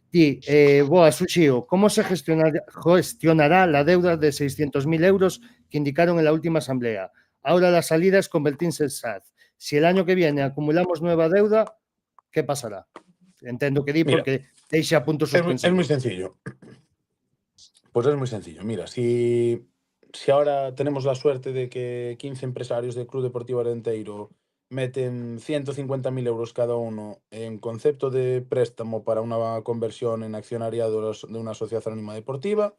Ti, boa, Suxío, como se gestionará la deuda de 600.000 euros que indicaron en la última asamblea? Ahora la salida es convertirse en SAD. Si el año que viene acumulamos nueva deuda, ¿qué pasará? Entendo que di Mira, porque deixa puntos es muy suspensivos. sencillo. Pues es muy sencillo. Mira, si ahora tenemos la suerte de que 15 empresarios del Club Deportivo Arenteiro meten 150.000 euros cada uno en concepto de préstamo para una conversión en accionariado de una sociedad anónima deportiva,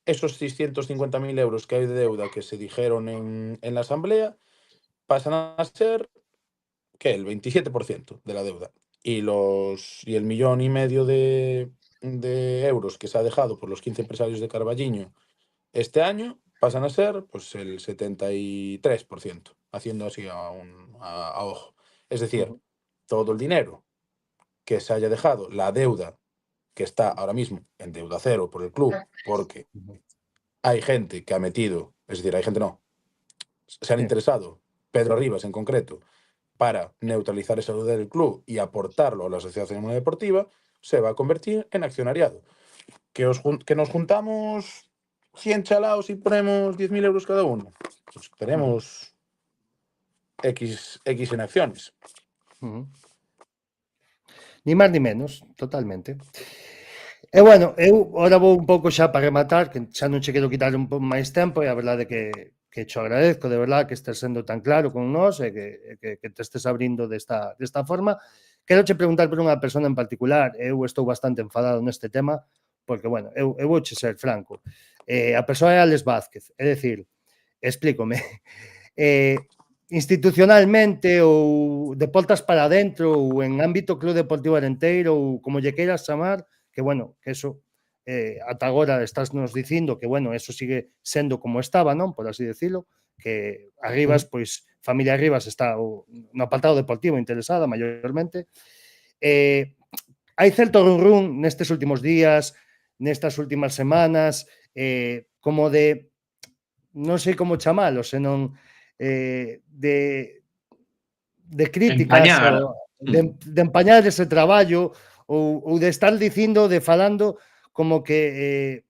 esos 650.000 euros que hay de deuda que se dijeron en la asamblea pasan a ser, ¿qué? El 27% de la deuda. Y el 1,5 millones de euros que se ha dejado por los 15 empresarios de Carballiño este año pasan a ser pues, el 73%, haciendo así a ojo. Es decir, todo el dinero que se haya dejado, la deuda que está ahora mismo en deuda cero por el club, porque hay gente que ha metido, es decir, hay gente no, se han Sí. interesado, Pedro Rivas en concreto, para neutralizar esa deuda del club y aportarlo a la Sociedad Anónima Deportiva, se va a convertir en accionariado. Que nos juntamos 100 chalaos y ponemos 10.000 euros cada uno. Pues tenemos X en acciones. Ni máis ni menos, totalmente. E bueno, eu agora vou un pouco xa para rematar, que xa non che quero quitar un pouco máis tempo, e a verdade que cho agradezco, de verdade, que estés sendo tan claro con nós e que te estés abrindo desta forma. Quero che preguntar por unha persona en particular, eu estou bastante enfadado neste tema, porque, bueno, eu vouche ser franco. A persoa é Alex Vázquez, é dicir, explícome, institucionalmente ou de portas para dentro ou en ámbito Club Deportivo Arenteiro ou como lle queiras chamar, que, bueno, que eso ata agora estás nos dicindo que, bueno, eso sigue sendo como estaba, non? Por así decirlo, que Arribas, pois, familia Arribas está no apartado deportivo interesada maiormente. Hai certo run nestes últimos días, nestas últimas semanas, como de, non sei como chamalo, senón de críticas Empañar. de empañar ese traballo ou de estar dicindo, de falando como que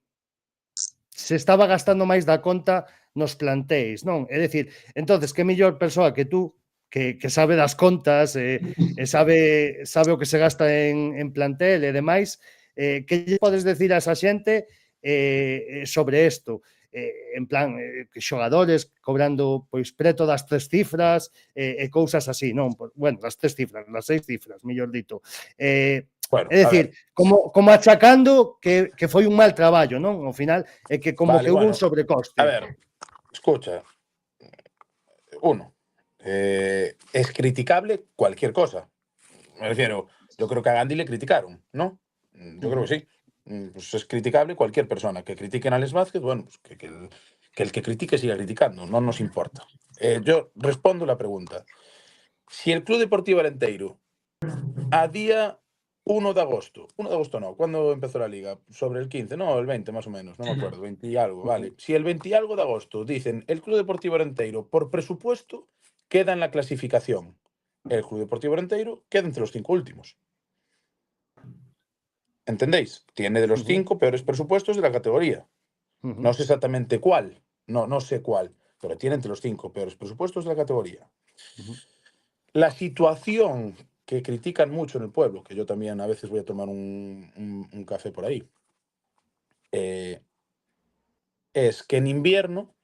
se estaba gastando máis da conta nos plantéis, non? É dicir, entonces, que mellor persoa que tú, que sabe das contas e sabe o que se gasta en plantel e demais, que lle podes decir a esa xente sobre isto? En plan, que xogadores cobrando pois preto das 3 cifras e cousas así, non? Bueno, das 3 cifras, das 6 cifras, mellor dito. Bueno, é dicir, como achacando que foi un mal traballo, non? Ao final, é que como vale, que hubo bueno, un sobrecoste. a ver, escucha, es criticable cualquier cosa. Me refiero, yo creo que a Gandhi le criticaron, ¿no? Yo creo que sí. Pues es criticable cualquier persona. Que critiquen a Alex Vázquez, bueno, pues que el que critique siga criticando, no nos importa. Yo respondo la pregunta. Si el Club Deportivo Arenteiro, a día 1 de agosto no, ¿cuándo empezó la liga? Sobre el 15, no, el 20 más o menos, no me acuerdo, 20 y algo, vale. Si el 20 y algo de agosto dicen el Club Deportivo Arenteiro, por presupuesto, queda en la clasificación. El Club Deportivo Arenteiro queda entre los 5 últimos. ¿Entendéis? Tiene de los 5 peores presupuestos de la categoría. No sé exactamente cuál, no sé cuál, pero tiene entre los 5 peores presupuestos de la categoría. La situación que critican mucho en el pueblo, que yo también a veces voy a tomar un café por ahí, es que en invierno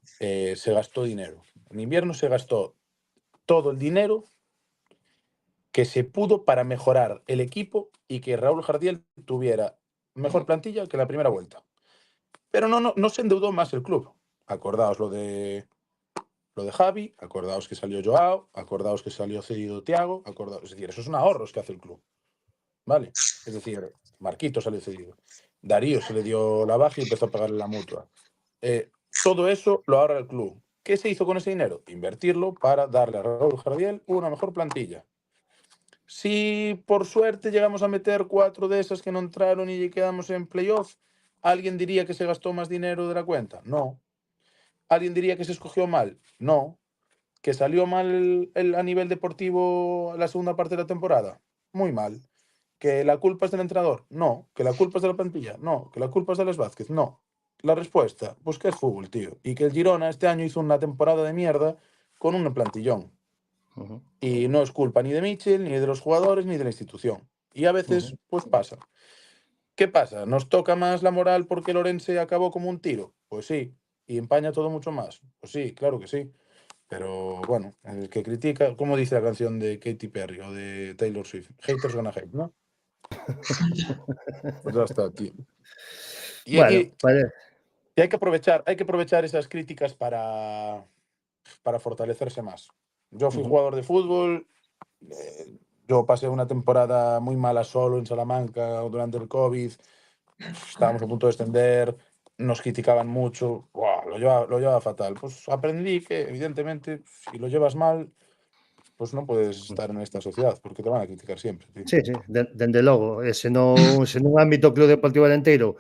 se gastó dinero. En invierno se gastó todo el dinero que se pudo para mejorar el equipo y que Raúl Jardiel tuviera mejor plantilla que la primera vuelta. Pero no se endeudó más el club. Acordaos lo de Javi, acordaos que salió Joao, acordaos que salió cedido Thiago, es decir, esos son ahorros que hace el club. ¿Vale? Es decir, Marquito salió cedido. Darío se le dio la baja y empezó a pagarle la mutua. Todo eso lo ahorra el club. ¿Qué se hizo con ese dinero? Invertirlo para darle a Raúl Jardiel una mejor plantilla. Si por suerte llegamos a meter 4 de esas que no entraron y quedamos en playoff, ¿alguien diría que se gastó más dinero de la cuenta? No. ¿Alguien diría que se escogió mal? No. ¿Que salió mal a nivel deportivo la segunda parte de la temporada? Muy mal. ¿Que la culpa es del entrenador? No. ¿Que la culpa es de la plantilla? No. ¿Que la culpa es de Alex Vázquez? No. La respuesta, pues que es fútbol, tío. Y que el Girona este año hizo una temporada de mierda con un plantillón. Y no es culpa ni de Mitchell, ni de los jugadores, ni de la institución. Y a veces, pues pasa. ¿Qué pasa? ¿Nos toca más la moral porque Lorense acabó como un tiro? Pues sí. ¿Y empaña todo mucho más? Pues sí, claro que sí. Pero bueno, el que critica, ¿cómo dice la canción de Katy Perry o de Taylor Swift? Haters gonna hate, ¿no? Pues ya está, tío. Y hay que aprovechar esas críticas para fortalecerse más. Yo fui jugador de fútbol, yo pasé una temporada muy mala solo en Salamanca durante el COVID, estábamos a punto de descender, nos criticaban mucho, lo llevaba fatal. Pues aprendí que, evidentemente, si lo llevas mal, pues no puedes estar en esta sociedad, porque te van a criticar siempre. Tío. Sí, dende logo. Se nun ámbito Club Deportivo Arenteiro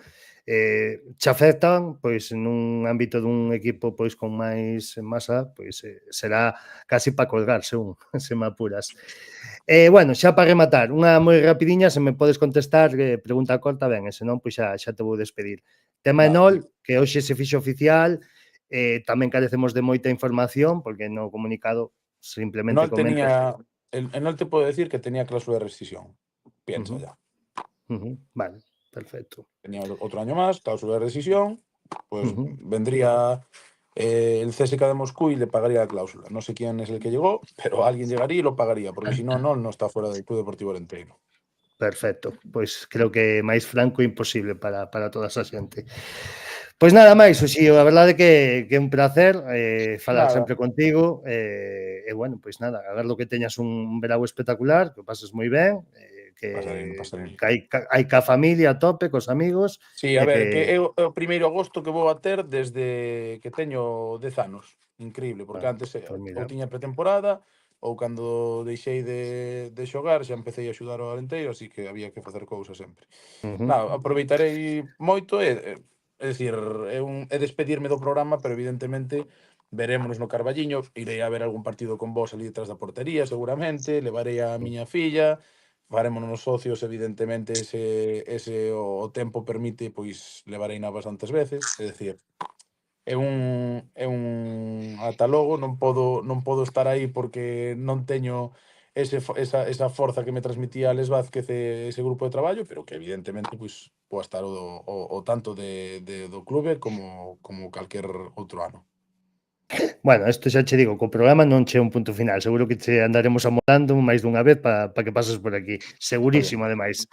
che afectan, pois nun ámbito dun equipo pois con máis masa, pois será casi para colgarse se me apuras. Bueno, xa para rematar, unha moi rapidiña, se me podes contestar, pregunta corta, ben, e senón, pois xa te vou despedir. Tema Enol, que hoxe se fixo oficial, tamén carecemos de moita información, porque no comunicado simplemente comenta... Enol te puedo decir que tenía cláusula de rescisión. Piensa ya. Vale, perfecto. Tenía otro año más, cláusula de rescisión, pues vendría el CSK de Moscú y le pagaría la cláusula. No sé quién es el que llegó, pero alguien llegaría y lo pagaría, porque si no, no está fuera del Club Deportivo Arenteiro. Perfecto, pois creo que máis franco imposible para toda esa xente. Pois nada máis, Uxío, a verdade que é un placer falar sempre contigo e bueno, pois nada, agardo que teñas un verao espectacular, que o pases moi ben, que hai ca familia a tope, cos amigos. Sí, a ver, que é o 1 de agosto que vou a ter desde que teño 10 anos. Increíble, porque antes ou tiña pretemporada ou cando deixei de xogar xa empecé a axudar ao Arenteiro, así que había que facer cousas sempre. Nada, aproveitarei moito é dicir, é despedirme do programa, pero evidentemente verémonos no Carballiño, irei a ver algún partido con vos ali detrás da portería, seguramente, levarei a miña filla, farémonos nos socios, evidentemente, ese o tempo permite, pois levareina bastantes veces, é dicir, é un ata logo, non podo estar aí porque non teño esa forza que me transmitía Alex Vázquez ese grupo de traballo, pero que evidentemente pois vou estar o tanto do clube como calquer outro ano. Bueno, isto xa che digo, co programa non che un punto final, seguro que che andaremos amolando máis dunha vez para que pases por aquí, segurísimo, ademais.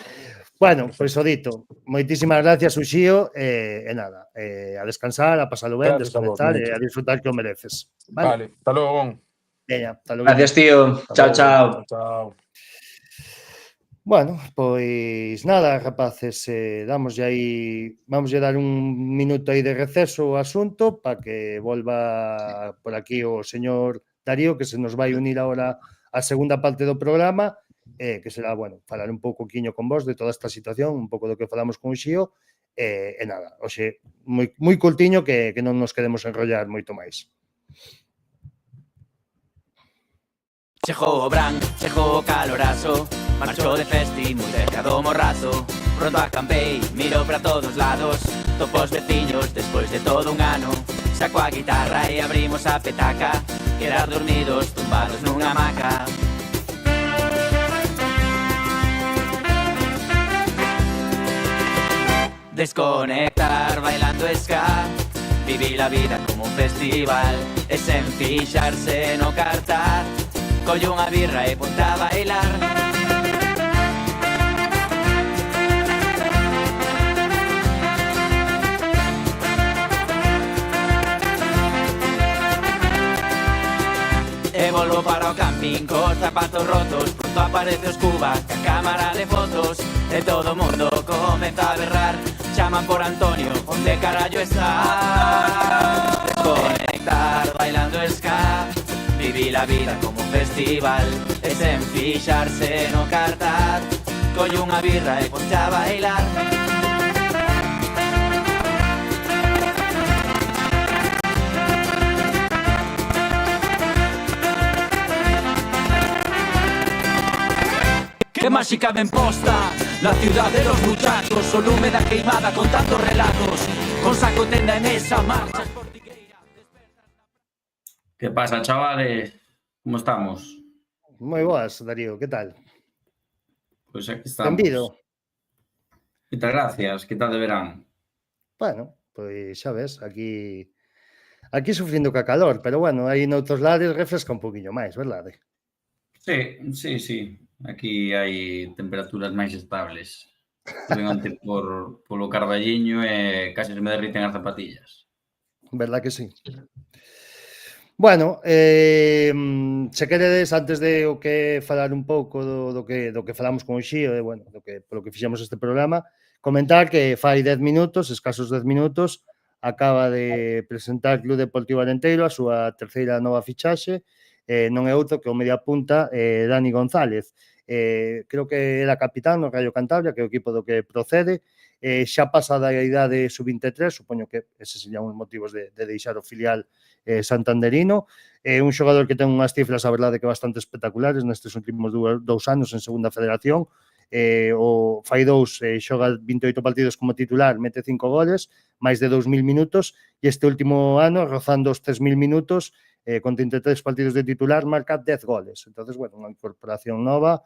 Bueno, pois o dito, moitísimas gracias, Uxío, e nada, a descansar, a pasalo ben, desconectar e a disfrutar que o mereces. Vale, hasta logo. Veña, hasta logo. Gracias, tío. Chao, chao. Chao. Bueno, pois nada, rapaces, vamos a dar un minuto aí de receso ao asunto para que volva por aquí o señor Darío, que se nos vai unir agora a segunda parte do programa, que será, bueno, falar un pouco quiño con vos de toda esta situación, un pouco do que falamos con o Xío, e nada, hoxe moi curtiño que non nos queremos enrollar moito máis. Chegou o Bran, chegou o calorazo, marchou de festi moi cerca do morrazo. Pronto acampei, miro para todos lados, topo os veciños despois de todo un ano. Saco a guitarra e abrimos a petaca, quedar dormidos tumbados nunha hamaca. Desconectar bailando ska, vivir la vida como un festival, e sen fixarse no cartar. Collo unha birra e ponte a bailar. E volvo para o camping cos zapatos rotos. Pronto aparece os cubas ca cámara de fotos, e todo o mundo comeza a berrar. Chaman por Antonio, onde carallo está? Desconectar bailando ska, vivir la vida como un festival, e sen fixarse no cartar. Collo unha birra e ponte a bailar. Qué mágica me imposta la ciudad de los muchachos, solo húmeda queimada con tantos relatos, con saco tenda en esa marcha. ¿Qué pasa, chavales? ¿Cómo estamos? Moi boas, Darío, que tal? Pues aquí estamos. Benvido. Muchas gracias. ¿Qué tal de verano? Bueno, pois xa ves, aquí sufrindo ca calor, pero bueno, aí noutros lares refresca un poquinho máis, verdade? Sí. Aquí hai temperaturas máis estables. Estuve onte polo Carballiño e case se me derriten as zapatillas. Verdad que sí. Bueno, se queredes, antes de o que falar un pouco do que falamos con o Xío, bueno, polo que fixemos este programa, comentar que fai 10 minutos, escasos 10 minutos, acaba de presentar Club Deportivo Arenteiro a súa terceira nova fichaxe, non é outro que o mediapunta Dani González. Creo que era capitán no Rayo Cantabria, que é o equipo do que procede, xa pasada a idade sub-23, supoño que eses serían os motivos de deixar o filial santanderino. Un xogador que ten unhas cifras, a verdade, que bastante espectaculares nestes últimos 2 anos en segunda federación. O fai 2, xoga 28 partidos como titular, mete 5 goles, máis de 2.000 minutos, e este último ano, rozando os 3.000 minutos, con 33 partidos de titular, marca 10 goles. Entonces, bueno, unha incorporación nova,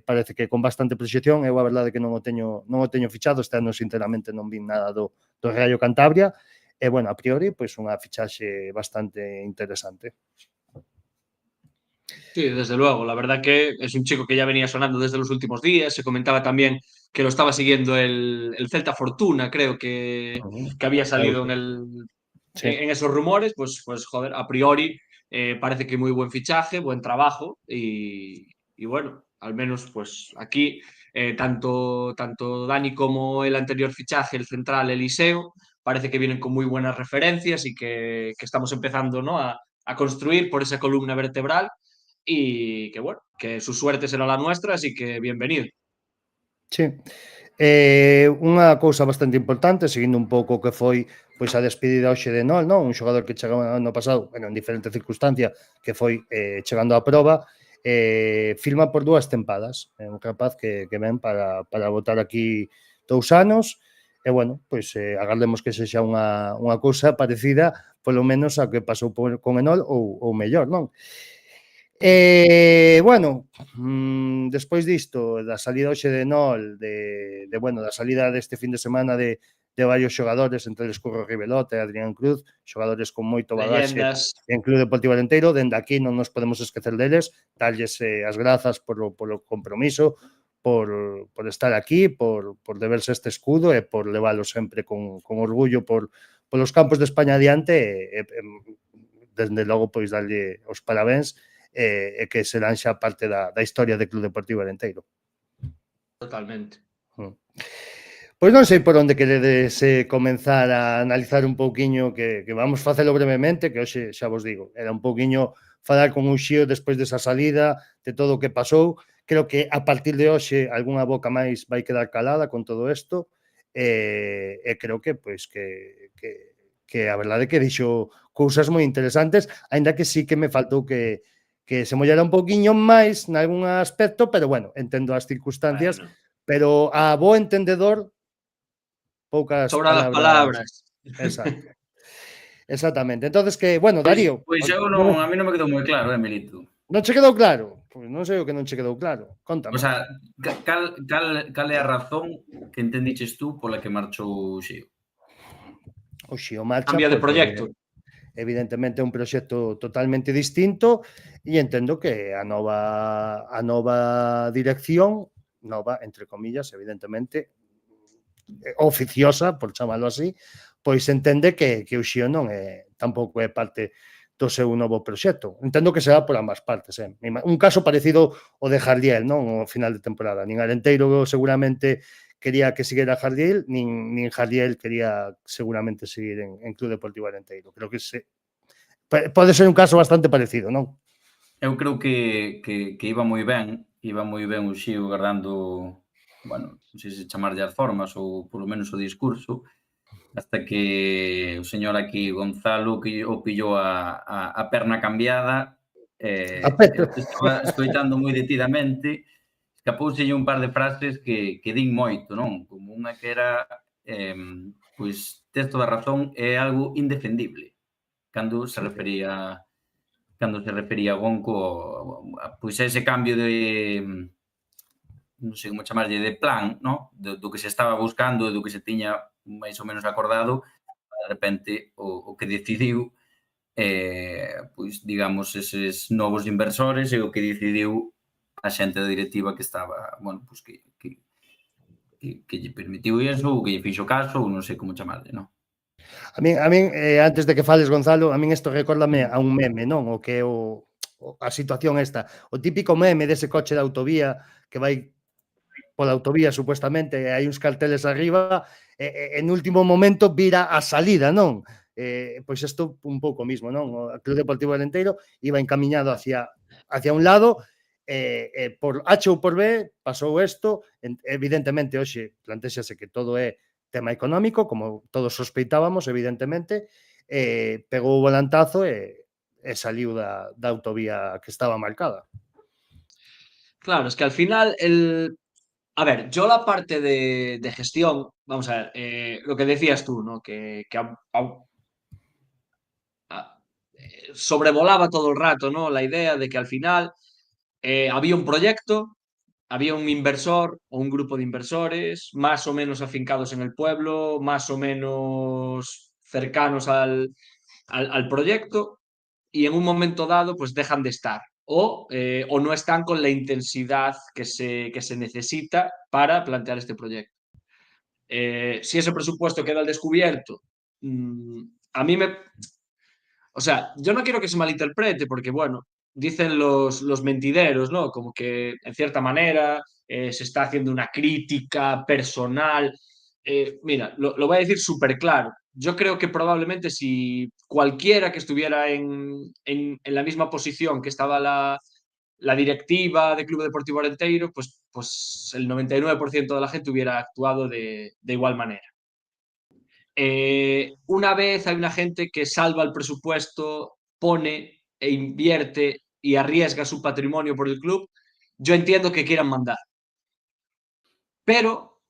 parece que con bastante proxección. Eu a verdade que non o teño fichado, este ano sinceramente non vi nada do Raio Cantabria, e bueno, a priori, pois unha fichaxe bastante interesante. Sí, desde luego. La verdad que es un chico que ya venía sonando desde los últimos días. Se comentaba también que lo estaba siguiendo el Celta Fortuna, creo que había salido Sí. en esos rumores. Pues joder, a priori parece que muy buen fichaje, buen trabajo y bueno, al menos pues aquí tanto Dani como el anterior fichaje, el central Eliseo, parece que vienen con muy buenas referencias y que estamos empezando, ¿no?, a construir por esa columna vertebral. Y que bueno, que su suerte será la nuestra, así que bienvenido. Sí. Unha cousa bastante importante, seguindo un pouco o que foi pois a despedida hoxe de Nol, non? Un xogador que chegou ano pasado, bueno, en diferente circunstancia, que foi chegando á proba, firma por 2 tempadas. É un rapaz que ven para botar aquí 2 anos, e bueno, pois agardemos que sexa unha cousa parecida, polo menos a que pasou con Enol ou mellor, non? Bueno, despois disto, da salida hoxe de Nol, bueno, da salida deste fin de semana de varios xogadores, entre eles Curro Rivelote e Adrián Cruz, xogadores con moito bagaxe Leyendas. en Club Deportivo Alenteiro. Dende aquí non nos podemos esquecer deles, darlles as grazas polo compromiso, por estar aquí, por deberse este escudo e por leválo sempre con orgullo polos campos de España adiante, e desde logo pois darlle os parabéns, e que serán xa parte da historia do Club Deportivo Alenteiro. Totalmente. Pois non sei por onde queredes comenzar a analizar un pouquiño, que vamos facelo brevemente, que hoxe xa vos digo, era un pouquiño falar con Uxío despois desa salida, de todo o que pasou. Creo que a partir de hoxe algunha boca máis vai quedar calada con todo isto, e creo que pois que a verdade que dixo cousas moi interesantes, aínda que sí que me faltou que se mollara un pouquiño máis nalgún aspecto, pero bueno, entendo as circunstancias, Bueno, pero a bo entendedor, poucas sobran las palabras. Exacto. Exactamente. Entonces que, bueno, Darío, Pois eu non, a mí non me quedou moi claro, Melito. non che quedou claro? Pois non sei o que non che quedou claro. Contame. O sea, cal é a razón que entendiches tú pola que marchou Xío? O Xío marcha Cambia de porque proyecto. evidentemente é un proxecto totalmente distinto, e entendo que a nova dirección, nova, entre comillas, evidentemente, oficiosa, por chamarlo así, pois entende que o Xío non é, tampouco é parte do seu novo proxecto. Entendo que será por ambas partes. Un caso parecido ao de Jardiel, non? O final de temporada. Nin Alenteiro seguramente quería que seguira Jardiel, nin Jardiel quería seguramente seguir en Club Deportivo Alenteiro. Creo que pode ser un caso bastante parecido, non? Eu creo que iba moi ben o Xío guardando, bueno, non sei se chamarlle as formas ou polo menos o discurso, hasta que o señor aquí, Gonzalo, que o pillou a perna cambiada, estaba escoitando moi detidamente, escapouselle un par de frases que din moito, non? Como unha que era, pois, tes toda razón, é algo indefendible, cando se refería a Gonco, pois ese cambio de, non sei como chamarlle, de plan, no? Do que se estaba buscando, do que se tiña máis ou menos acordado, de repente o que decidiu, pois, digamos, eses novos inversores e o que decidiu a xente da directiva que estaba, bueno, pois que lle permitiu iso, ou que lle fixo caso, ou non sei como chamarlle, non? A min, antes de que fales, Gonzalo, a min isto recórdame a un meme, non? O que a situación esta. O típico meme dese coche de autovía que vai pola autovía, supuestamente, e hai uns carteles arriba, e en último momento vira a salida, non? Pois isto un pouco mismo, non? O Club Deportivo Alenteiro iba encamiñado hacia un lado, por H ou por B pasou isto, evidentemente hoxe plantéxase que todo é tema económico, como todos sospeitábamos, evidentemente, pegou o volantazo e saliu da autovía que estaba marcada. Claro, es que al final a ver, yo la parte de gestión, vamos a ver, lo que decías tú, ¿no? Que sobrevolaba todo el rato, ¿no? La idea de que al final había un proyecto, había un inversor o un grupo de inversores más o menos afincados en el pueblo, más o menos cercanos al proyecto, y en un momento dado pues dejan de estar o no están con la intensidad que se necesita para plantear este proyecto. Si ese presupuesto queda al descubierto, a mí me... O sea, yo no quiero que se malinterprete porque, bueno, dicen los mentideros, ¿no? Como que, en cierta manera, se está haciendo una crítica personal. Mira, lo voy a decir súper claro. Yo creo que probablemente si cualquiera que estuviera en la misma posición que estaba la directiva de Club Deportivo Arenteiro, pues el 99% de la gente hubiera actuado de igual manera. Una vez hay una gente que salva el presupuesto, pone e invierte y arriesga su patrimonio por el club, yo entiendo que quieran mandar. Pero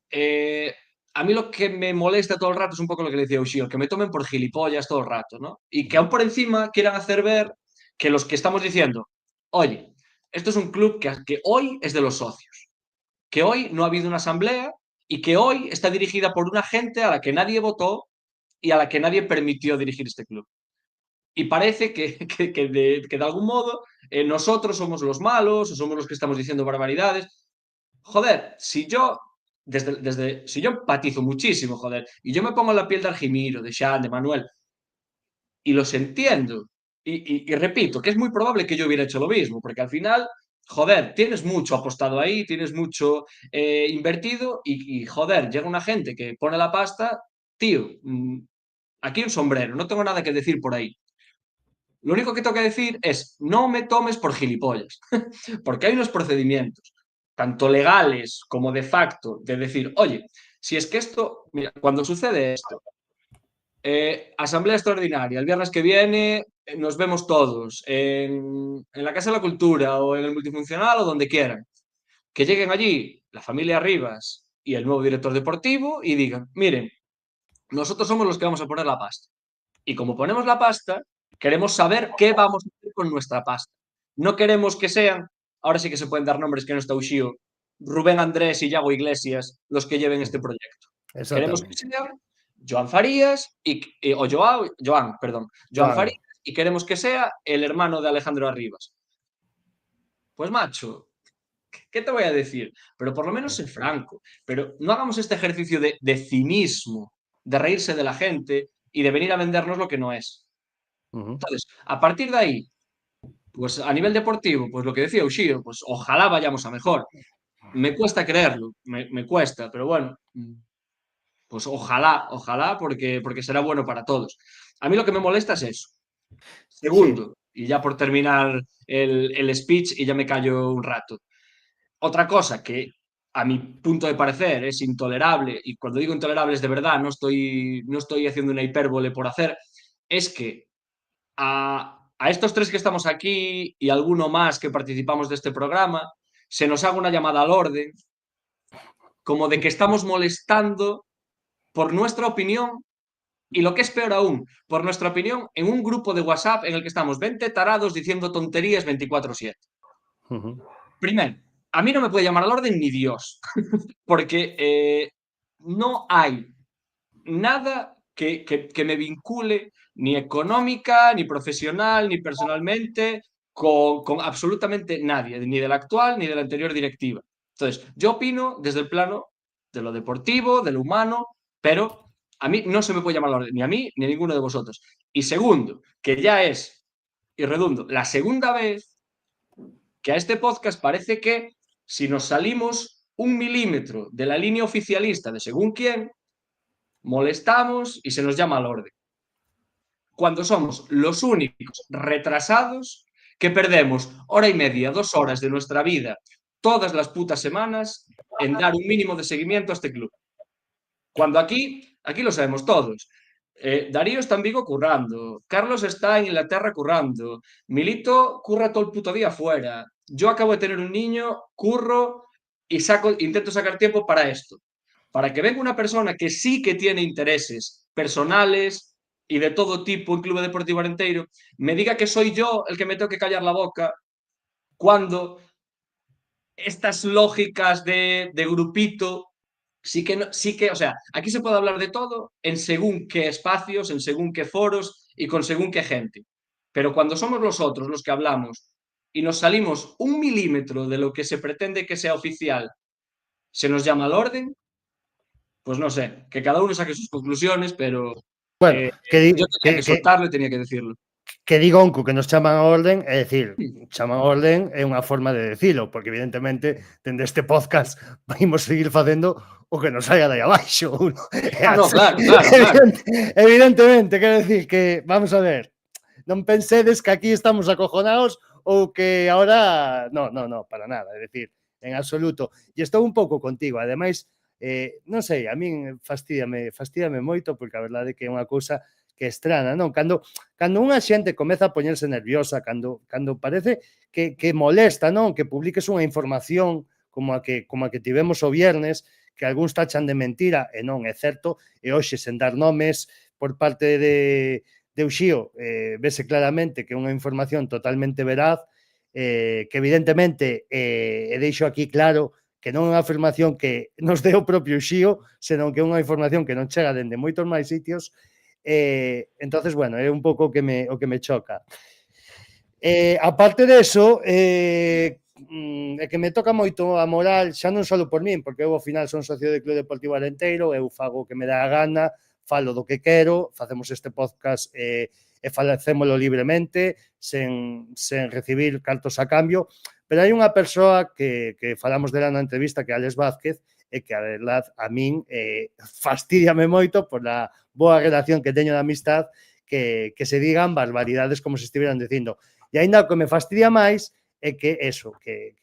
a mí lo que me molesta todo el rato es un poco lo que le decía Ushio, que me tomen por gilipollas todo el rato, ¿no? Y que aún por encima quieran hacer ver que los que estamos diciendo, oye, esto es un club que hoy es de los socios, que hoy no ha habido una asamblea y que hoy está dirigida por una gente a la que nadie votó y a la que nadie permitió dirigir este club. Y parece que de algún modo nosotros somos los malos o somos los que estamos diciendo barbaridades. Joder, si yo si yo empatizo muchísimo, joder, y yo me pongo en la piel de Argimiro, de Xan, de Manuel, y los entiendo, y repito, que es muy probable que yo hubiera hecho lo mismo, porque al final, joder, tienes mucho apostado ahí, tienes mucho invertido, joder, llega una gente que pone la pasta, tío, aquí un sombrero, no tengo nada que decir por ahí. Lo único que tengo que decir es, no me tomes por gilipollas, porque hay unos procedimientos, tanto legales como de facto, de decir, oye, si es que esto, mira, cuando sucede esto, asamblea extraordinaria, el viernes que viene nos vemos todos en la Casa de la Cultura o en el Multifuncional o donde quieran, que lleguen allí la familia Rivas y el nuevo director deportivo y digan, miren, nosotros somos los que vamos a poner la pasta. Y como ponemos la pasta, queremos saber qué vamos a hacer con nuestra pasta. No queremos que sean, ahora sí que se pueden dar nombres que no está Uxío, Rubén Andrés y Yago Iglesias los que lleven este proyecto. Queremos que sean Joan Farías o Joan Farías, y queremos que sea el hermano de Alejandro Arribas. Pues macho, ¿qué te voy a decir? Pero por lo menos sé franco. Pero no hagamos este ejercicio de cinismo, de reírse de la gente y de venir a vendernos lo que no es. Entonces, a partir de ahí, pues a nivel deportivo, pues lo que decía Ushio, pues ojalá vayamos a mejor. Me cuesta creerlo, me cuesta, pero bueno, pues ojalá, porque será bueno para todos. A mí lo que me molesta es eso. Segundo, y ya por terminar el speech y ya me callo un rato. Otra cosa que a mi punto de parecer es intolerable, y cuando digo intolerable es de verdad, no estoy haciendo una hipérbole por hacer, es que a estos tres que estamos aquí y alguno más que participamos de este programa, se nos haga una llamada al orden, como de que estamos molestando por nuestra opinión y lo que es peor aún, por nuestra opinión en un grupo de WhatsApp en el que estamos 20 tarados diciendo tonterías 24/7. Primero, a mí no me puede llamar al orden ni Dios, porque no hay nada que me vincule ni económica, ni profesional, ni personalmente con absolutamente nadie, ni de la actual ni de la anterior directiva. Entonces, yo opino desde el plano de lo deportivo, de lo humano, pero a mí no se me puede llamar la orden, ni a mí ni a ninguno de vosotros. Y segundo, que ya es, y redundo, la segunda vez que a este podcast parece que si nos salimos 1 milímetro de la línea oficialista de según quién, molestamos y se nos llama al orden. Cuando somos los únicos retrasados que perdemos hora y media, 2 horas de nuestra vida todas las putas semanas en dar un mínimo de seguimiento a este club. Cuando aquí lo sabemos todos. Darío está en Vigo currando, Carlos está en Inglaterra currando, Milito curra todo el puto día fuera, yo acabo de tener un niño, curro y intento sacar tiempo para esto. Para que venga una persona que sí que tiene intereses personales y de todo tipo en Club Deportivo Arenteiro, me diga que soy yo el que me tengo que callar la boca cuando estas lógicas de grupito sí que, o sea, aquí se puede hablar de todo en según qué espacios, en según qué foros y con según qué gente. Pero cuando somos los otros los que hablamos y nos salimos 1 milímetro de lo que se pretende que sea oficial, se nos llama al orden, pues no sé, que cada uno saque sus conclusiones, pero Bueno, yo tenía que soltarlo y tenía que decirlo. Que diga Onco que nos chaman a orden, é dicir, chaman a orden é unha forma de decilo, porque evidentemente dende este podcast vamos seguir facendo o que nos saia de aí abaixo. No, claro. Evidentemente, quero decir que, vamos a ver, non pensedes que aquí estamos acojonados ou que ahora... No, para nada, é dicir, en absoluto. E estou un pouco contigo, ademais, non sei, a min fastídame moito, porque a verdade é que é unha cousa que estrana, non? Cando unha xente comeza a poñerse nerviosa, cando parece que molesta, non? Que publiques unha información como a que tivemos o viernes, que algúns tachan de mentira, e non, é certo, e hoxe, sen dar nomes, por parte de Uxío, vese claramente que é unha información totalmente veraz, que evidentemente, e deixo aquí claro, que non é unha afirmación que nos dé o propio Uxío, senón que é unha información que non chega dende moitos máis sitios. Entonces, bueno, é un pouco o que me choca. Aparte de eso, é que me toca moito a moral, xa non só por min, porque eu ao final son socio do Club Deportivo Arenteiro, eu fago o que me dá a gana, falo do que quero, facemos este podcast e facémolo libremente, sen recibir cartos a cambio, pero hai unha persoa que falamos dela na entrevista, que é Alex Vázquez, e que a verdade a min fastidiame moito por a boa relación que teño de amistad que se digan barbaridades como se estiveran dicindo. E ainda o que me fastidia máis é que eso, que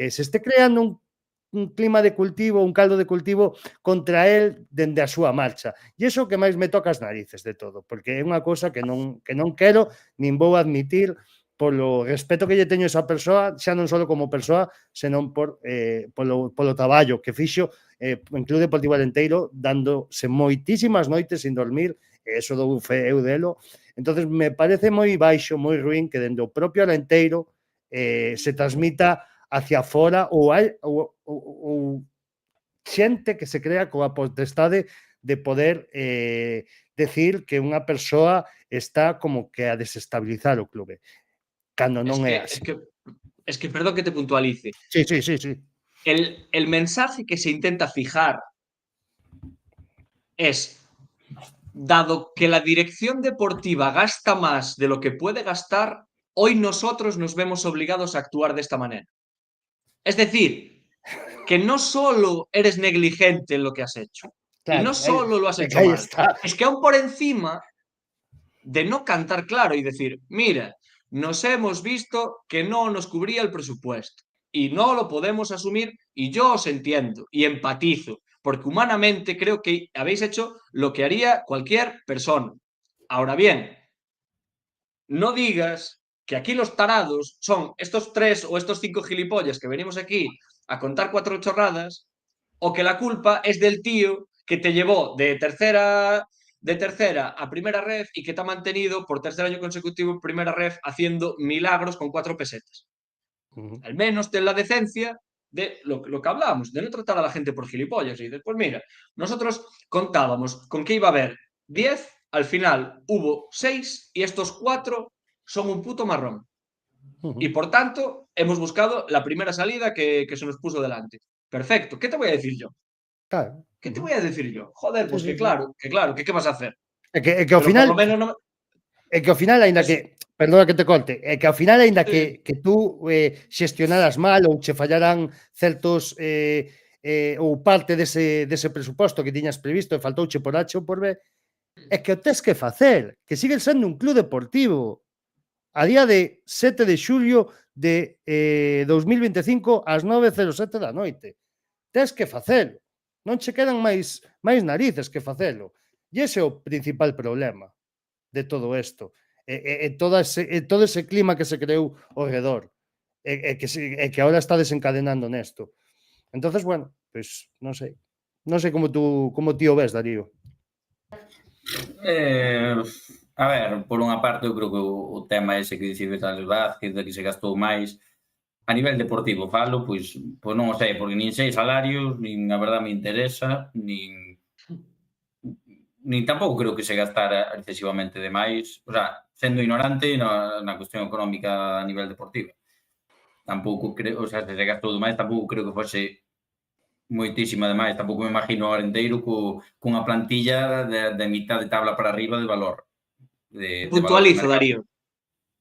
se este creando un clima de cultivo, un caldo de cultivo contra él dende a súa marcha. E iso que máis me toca as narices de todo, porque é unha cousa que non quero, nin vou admitir, polo respeto que lle teño a esa persoa, xa non só como persoa, senón polo traballo que fixo en Club Deportivo Arenteiro, dándose moitísimas noites sin dormir, e eso dou fe eu delo. Entonces me parece moi baixo, moi ruín, que dende o propio Arenteiro se transmita hacia fora ou xente que se crea coa potestade de poder decir que unha persoa está como que a desestabilizar o clube. Cando non é así. Es que perdón que te puntualice. Sí. El mensaje que se intenta fijar es, dado que la dirección deportiva gasta más de lo que puede gastar, hoy nosotros nos vemos obligados a actuar de esta manera. Es decir, que no solo eres negligente en lo que has hecho, claro, y no solo lo has hecho mal, es que aún por encima de no cantar claro y decir, mira, nos hemos visto que no nos cubría el presupuesto y no lo podemos asumir, y yo os entiendo y empatizo, porque humanamente creo que habéis hecho lo que haría cualquier persona. Ahora bien, no digas que aquí los tarados son estos 3 o estos 5 gilipollas que venimos aquí a contar 4 chorradas, o que la culpa es del tío que te llevó de tercera a primera ref y que te ha mantenido por 3er año consecutivo en primera ref haciendo milagros con 4 pesetas. Al menos ten la decencia de lo que hablábamos, de no tratar a la gente por gilipollas. Y después, mira, nosotros contábamos con que iba a haber 10, al final hubo 6 y estos 4 son un puto marrón. Y por tanto, hemos buscado la primera salida que se nos puso delante. Perfecto. ¿Qué te voy a decir yo? Claro. ¿Qué te voy a decir yo? Joder, pues que claro, ¿qué vas a hacer? É que ao final... É que ao final, aínda que... Perdona que te conte. É que ao final, aínda que tú xestionaras mal ou che fallaran certos ou parte dese presuposto que tiñas previsto e faltouche por H ou por B, é que o tes que facer, que sigue sendo un club deportivo. a día de 7 de xulio de 2025 ás 9:07 da noite. Tes que facelo. Non che quedan máis narices que facelo. E ese é o principal problema de todo isto. Todo ese clima que se creou ao redor. Que ahora está desencadenando nesto. Entonces, bueno, pues non sei. Non sei como ti o ves, Darío. A ver, por unha parte, eu creo que o tema ese que dicía Alex Vázquez, de que se gastou máis, a nivel deportivo falo, pois non o sei, porque nin sei salarios, nin a verdade me interesa, nin tampouco creo que se gastara excesivamente de máis, o sea, sendo ignorante na cuestión económica a nivel deportivo. Tampouco creo, o sea, se gastou de máis, tampouco creo que fose moitísima de máis, tampouco me imagino o Arenteiro cunha plantilla de mitad de tabla para arriba de valor. Puntualizo, Darío.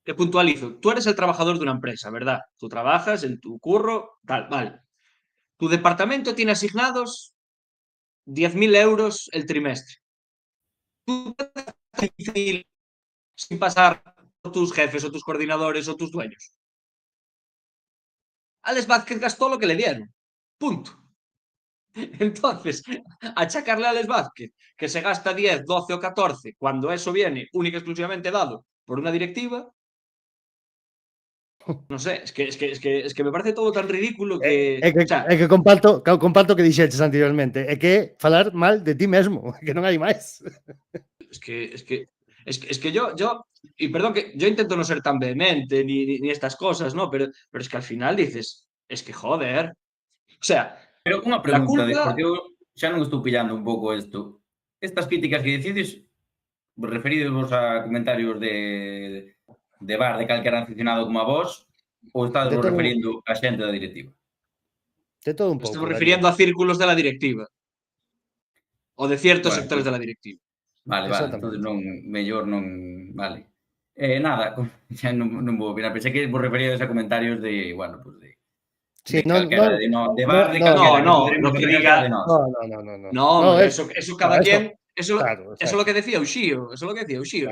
Te puntualizo. Tú eres el trabajador de una empresa, ¿verdad? Tú trabajas en tu curro, tal, vale. Tu departamento tiene asignados 10.000 euros el trimestre. Tú puedes sin pasar por tus jefes o tus coordinadores o tus dueños. Alex Vázquez gastó lo que le dieron. Punto. Entonces, achacarle a Alex Vázquez que se gasta 10, 12 o 14 cuando eso viene única y exclusivamente dado por una directiva, no sé, es que me parece todo tan ridículo que... É que comparto que dixeches anteriormente, é que falar mal de ti mesmo, que non hai máis. Es que yo, y perdón que yo intento no ser tan vehemente ni estas cosas, ¿no? Pero es que al final dices, es que joder. O sea, pero unha pregunta, porque eu xa non estou pillando un pouco isto. Estas críticas que decides, referidos a comentarios de bar de calquera aficionado como a vos, ou estás referindo a xente da directiva? De todo un pouco. Estamos refiriendo a círculos de la directiva. O de ciertos sectores de la directiva. Vale, entonces mellor non... Vale. Nada, xa non vou opinar. Pensei que vos referíades a comentarios de, bueno, pues de calquera, de bar, de calquera. No, lo que diga... No, eso cada quien... Eso es lo que decía Uxío.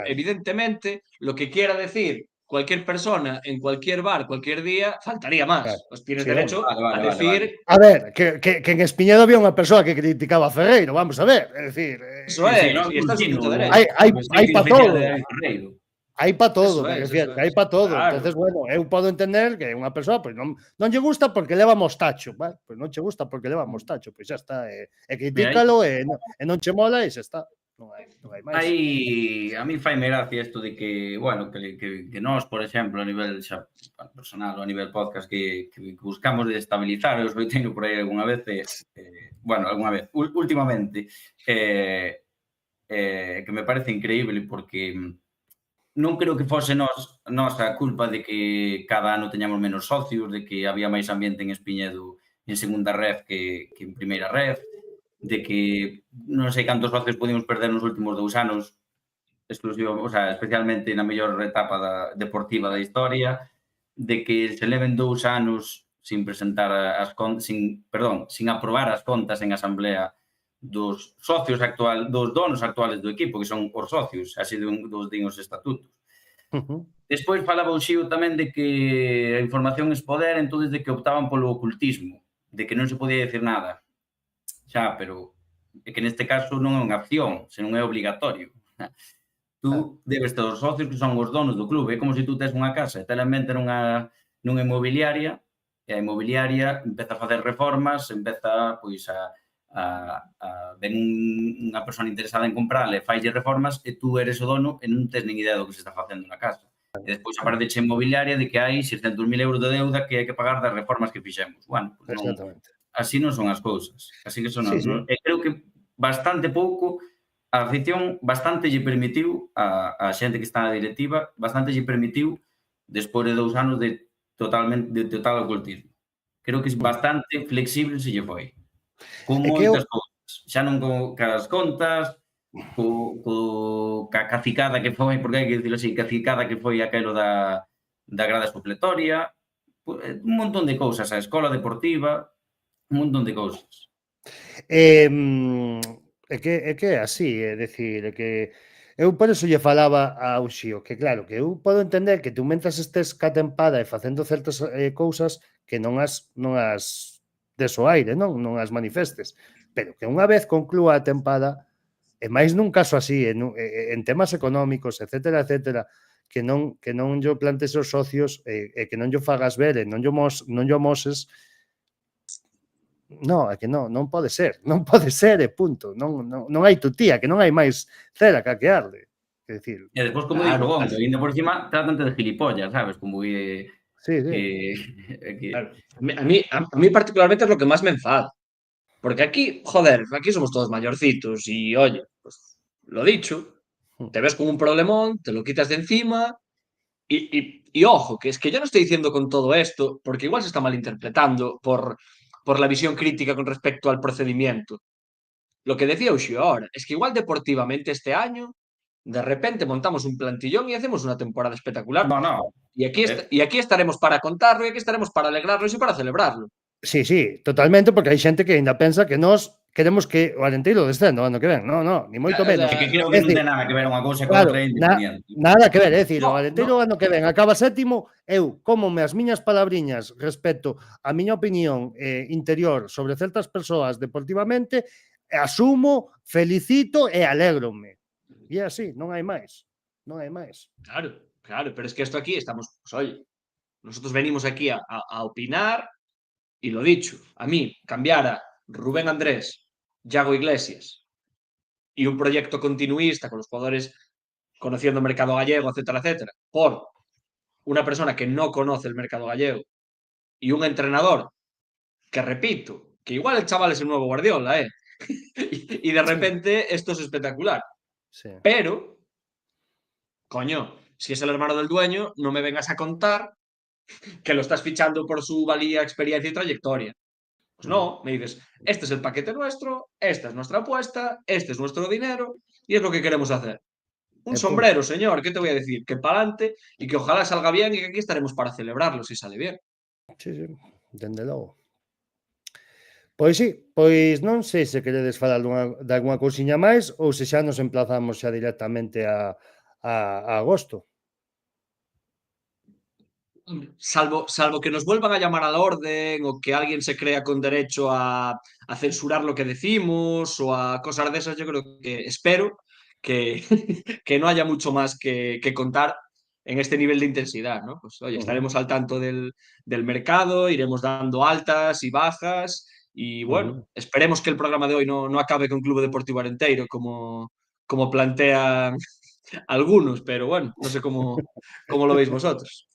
Evidentemente, lo que quiera decir cualquier persona en cualquier bar, cualquier día, faltaría más. Claro. Pues tienes derecho a decir... A ver, que en Espiñedo había unha persoa que criticaba a Ferreiro, vamos a ver. É dicir... Eso é, y estás en tu derecho. Hai pa todo. Hai pa todo, hai pa todo. Claro. Entonces, bueno, eu podo entender que unha persoa pois non lle gusta porque leva mostacho, vale? Pois non che gusta porque leva mostacho, pois xa está, e critícalo e non che mola e xa está. Non hai máis. A mí faime gracia isto de que, bueno, que nós, por exemplo, a nivel xa personal ou a nivel podcast que buscamos de estabilizar, eu os veiteno por aí algunha vez, últimamente, que me parece increíble porque non creo que fose nos a culpa de que cada ano teñamos menos socios, de que había máis ambiente en Espiñedo en segunda ref que en primeira ref, de que non sei cantos socios podíamos perder nos últimos 2 anos, especialmente na mellor etapa deportiva da historia, de que se leven 2 anos sin presentar sin aprobar as contas en asamblea dos socios dos donos actuales do equipo, que son os socios, así dos din os estatutos. Despois falaba o Xío tamén de que a información é poder, entón de que optaban polo ocultismo, de que non se podía decir nada. Xa, pero é que neste caso non é unha opción, senón é obligatorio. Tú debes ter os socios que son os donos do clube, é como se tú tes unha casa e te la mente nunha inmobiliaria, e a inmobiliaria empeza a facer reformas, empeza pois ven unha persona interesada en comprarle, faille reformas e tú eres o dono e non tes nin idea do que se está facendo na casa. E despois aparece a inmobiliaria de que hai 600.000 euros de deuda que hai que pagar das reformas que fixemos. Bueno, pues así non son as cousas. Así que son e creo que bastante pouco a afición bastante lle permitiu a xente que está na directiva, bastante lle permitiu despois de 2 anos de total ocultismo. Creo que é bastante flexible se lle foi. Con moitas cousas. Xa non cas contas, ca cacicada que foi, porque hai que dicirlo así, cacicada que foi aquelo da grada supletoria, un montón de cousas, a escola deportiva, un montón de cousas. É que é así, é dicir, é que Eu por eso lle falaba ao Xío, que claro, que eu podo entender que tú mentras estés ca tempada e facendo certas cousas que non as des o aire, non as manifestes, pero que unha vez conclúa a tempada, e máis nun caso así, en temas económicos, etcétera, etcétera, que non yo plantes os socios e que non yo fagas ver e non yo moses, no, é que non pode ser, e punto. Non hai tutía, que non hai máis cera que arde. É dicir, E despois, como dixo Claro, Gonzo, ainda por cima, trátante de gilipollas, sabes? Como sí. que claro. A mí particularmente es lo que más me enfada. Porque aquí, joder, aquí somos todos mayorcitos y oye, pues lo dicho, te ves con un problemón, te lo quitas de encima y ojo, que es que yo no estoy diciendo con todo esto, porque igual se está malinterpretando por la visión crítica con respecto al procedimiento. Lo que decía Ushio ahora, es que igual deportivamente este año, de repente montamos un plantillón y hacemos una temporada espectacular. no. Y aquí estaremos para contarlo, y aquí estaremos para alegrarnos y para celebrarlo. Sí, totalmente, porque hai xente que ainda pensa que nós queremos que o Arenteiro descenda o ano que ven. Non, ni moito O menos. sea, Que creo É que non dicir, ten nada que ver unha cousa con claro, outra independiente. nada que ver, é dicir, o No, Arenteiro o ano que ven acaba sétimo, eu cómome as miñas palabriñas respecto á miña opinión interior sobre certas persoas deportivamente, asumo, felicito e alégrome. E é así, non hai máis. Non hai máis. claro, pero es que esto aquí estamos, pues oye, nosotros venimos aquí a opinar y lo dicho, a mí cambiar a Rubén Andrés, Yago Iglesias y un proyecto continuista con los jugadores conociendo el mercado gallego, etcétera, etcétera, por una persona que no conoce el mercado gallego y un entrenador que, repito, que igual el chaval es el nuevo Guardiola, y de repente esto es espectacular. Sí. Pero, coño, si es el hermano del dueño, no me vengas a contar que lo estás fichando por su valía, experiencia y trayectoria. Pues no, me dices, este es el paquete nuestro, esta es nuestra apuesta, este es nuestro dinero y es lo que queremos hacer. Un sombrero, señor, ¿qué te voy a decir? Que para adelante y que ojalá salga bien y que aquí estaremos para celebrarlo si sale bien. Sí, dende logo. Pois sí, pois non sei se queredes falar de algunha cousiña máis ou se xa nos emplazamos xa directamente a agosto. Salvo que nos vuelvan a llamar a la orden o que alguien se crea con derecho a censurar lo que decimos o a cosas de esas, yo creo que espero que, que no haya mucho más que contar en este nivel de intensidad, ¿no? Pues oye, estaremos al tanto del mercado, iremos dando altas y bajas y bueno, esperemos que el programa de hoy no acabe con Club Deportivo Arenteiro como plantean algunos, pero bueno, no sé cómo lo veis vosotros.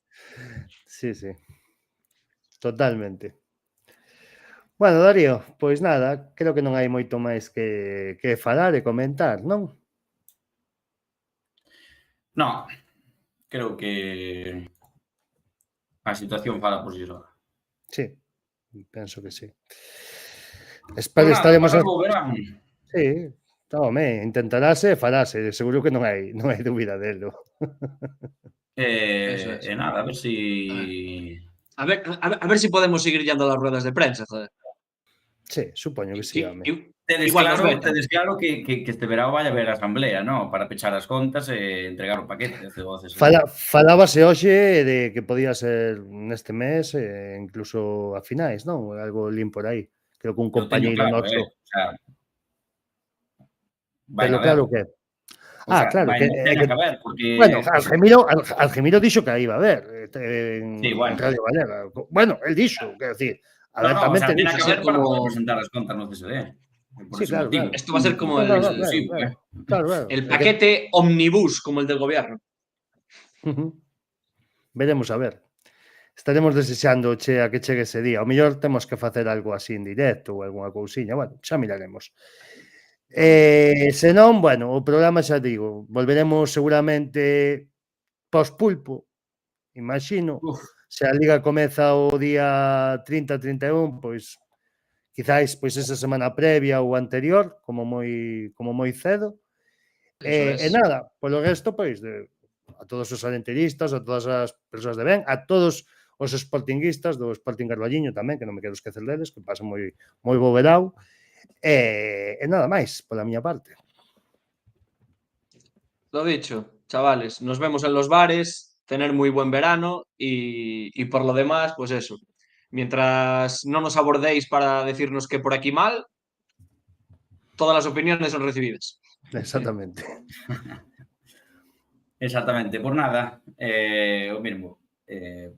Sí, totalmente. Bueno, Darío, pois nada, creo que non hai moito máis que falar e comentar, non? No, creo que a situación fala por si sola. Sí, penso que sí. Pues nada, Estaremos pasamos o verán. Sí, home, intentarase e farase, seguro que non hai dúbida delo. Eso es. E nada, a ver si... A ver si podemos seguir yendo a las ruedas de prensa, joder. Sí, supoño que sí, home. Tedes claro que este verao vai haber asamblea, ¿no? Para pechar as contas e entregar o paquete de voces. Falábase hoxe de que podía ser neste mes, incluso a finais, non? Algo lín por aí. Creo que un compañeiro noso. O sea, pero claro que... claro, que haber, porque... Bueno, Algemiro dixo que aí iba a haber en Radio Galega. Bueno, el dixo, quero decir, abiertamente dixo. O sea, ten que haber para poder presentar as contas no CSD. Sí, claro. Esto va a ser como claro. El paquete omnibus, como el del gobierno. Veremos a ver. Estaremos desexando a que chegue ese día. O mellor temos que facer algo así en directo ou algunha cousiña. Bueno, xa miraremos. Se non, bueno, o programa xa digo, volveremos seguramente pos-pulpo, imagino. Se a Liga comeza o día 30-31, pois quizáis esa semana previa ou anterior, como moi cedo. E nada, polo resto, pois, a todos os arenteristas, a todas as persoas de ben, a todos os sportinguistas do Sporting Carballiño tamén, que non me quero esquecer deles, que pasan moi bo verao. E nada máis, pola miña parte. Lo dicho, chavales, nos vemos en los bares, tener muy buen verano y por lo demás, pues eso. Mientras no nos abordéis para decirnos que por aquí mal, todas las opiniones son recibidas. Exactamente. Exactamente, por nada, o mesmo,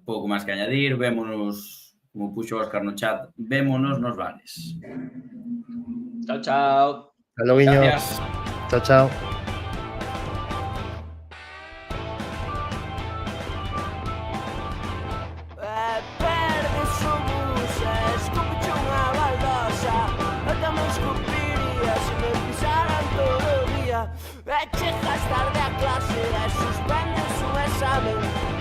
pouco máis que añadir, vémonos, como puxo Óscar no chat, vémonos nos bares. Chao, chao. Hasta luego, niños. Gracias. Chao, chao. Perdes o bus e escupiche unha baldosa. Eu tamén escupiría se me pisaran todo o día. E chegas tarde a clase e suspendes un examen.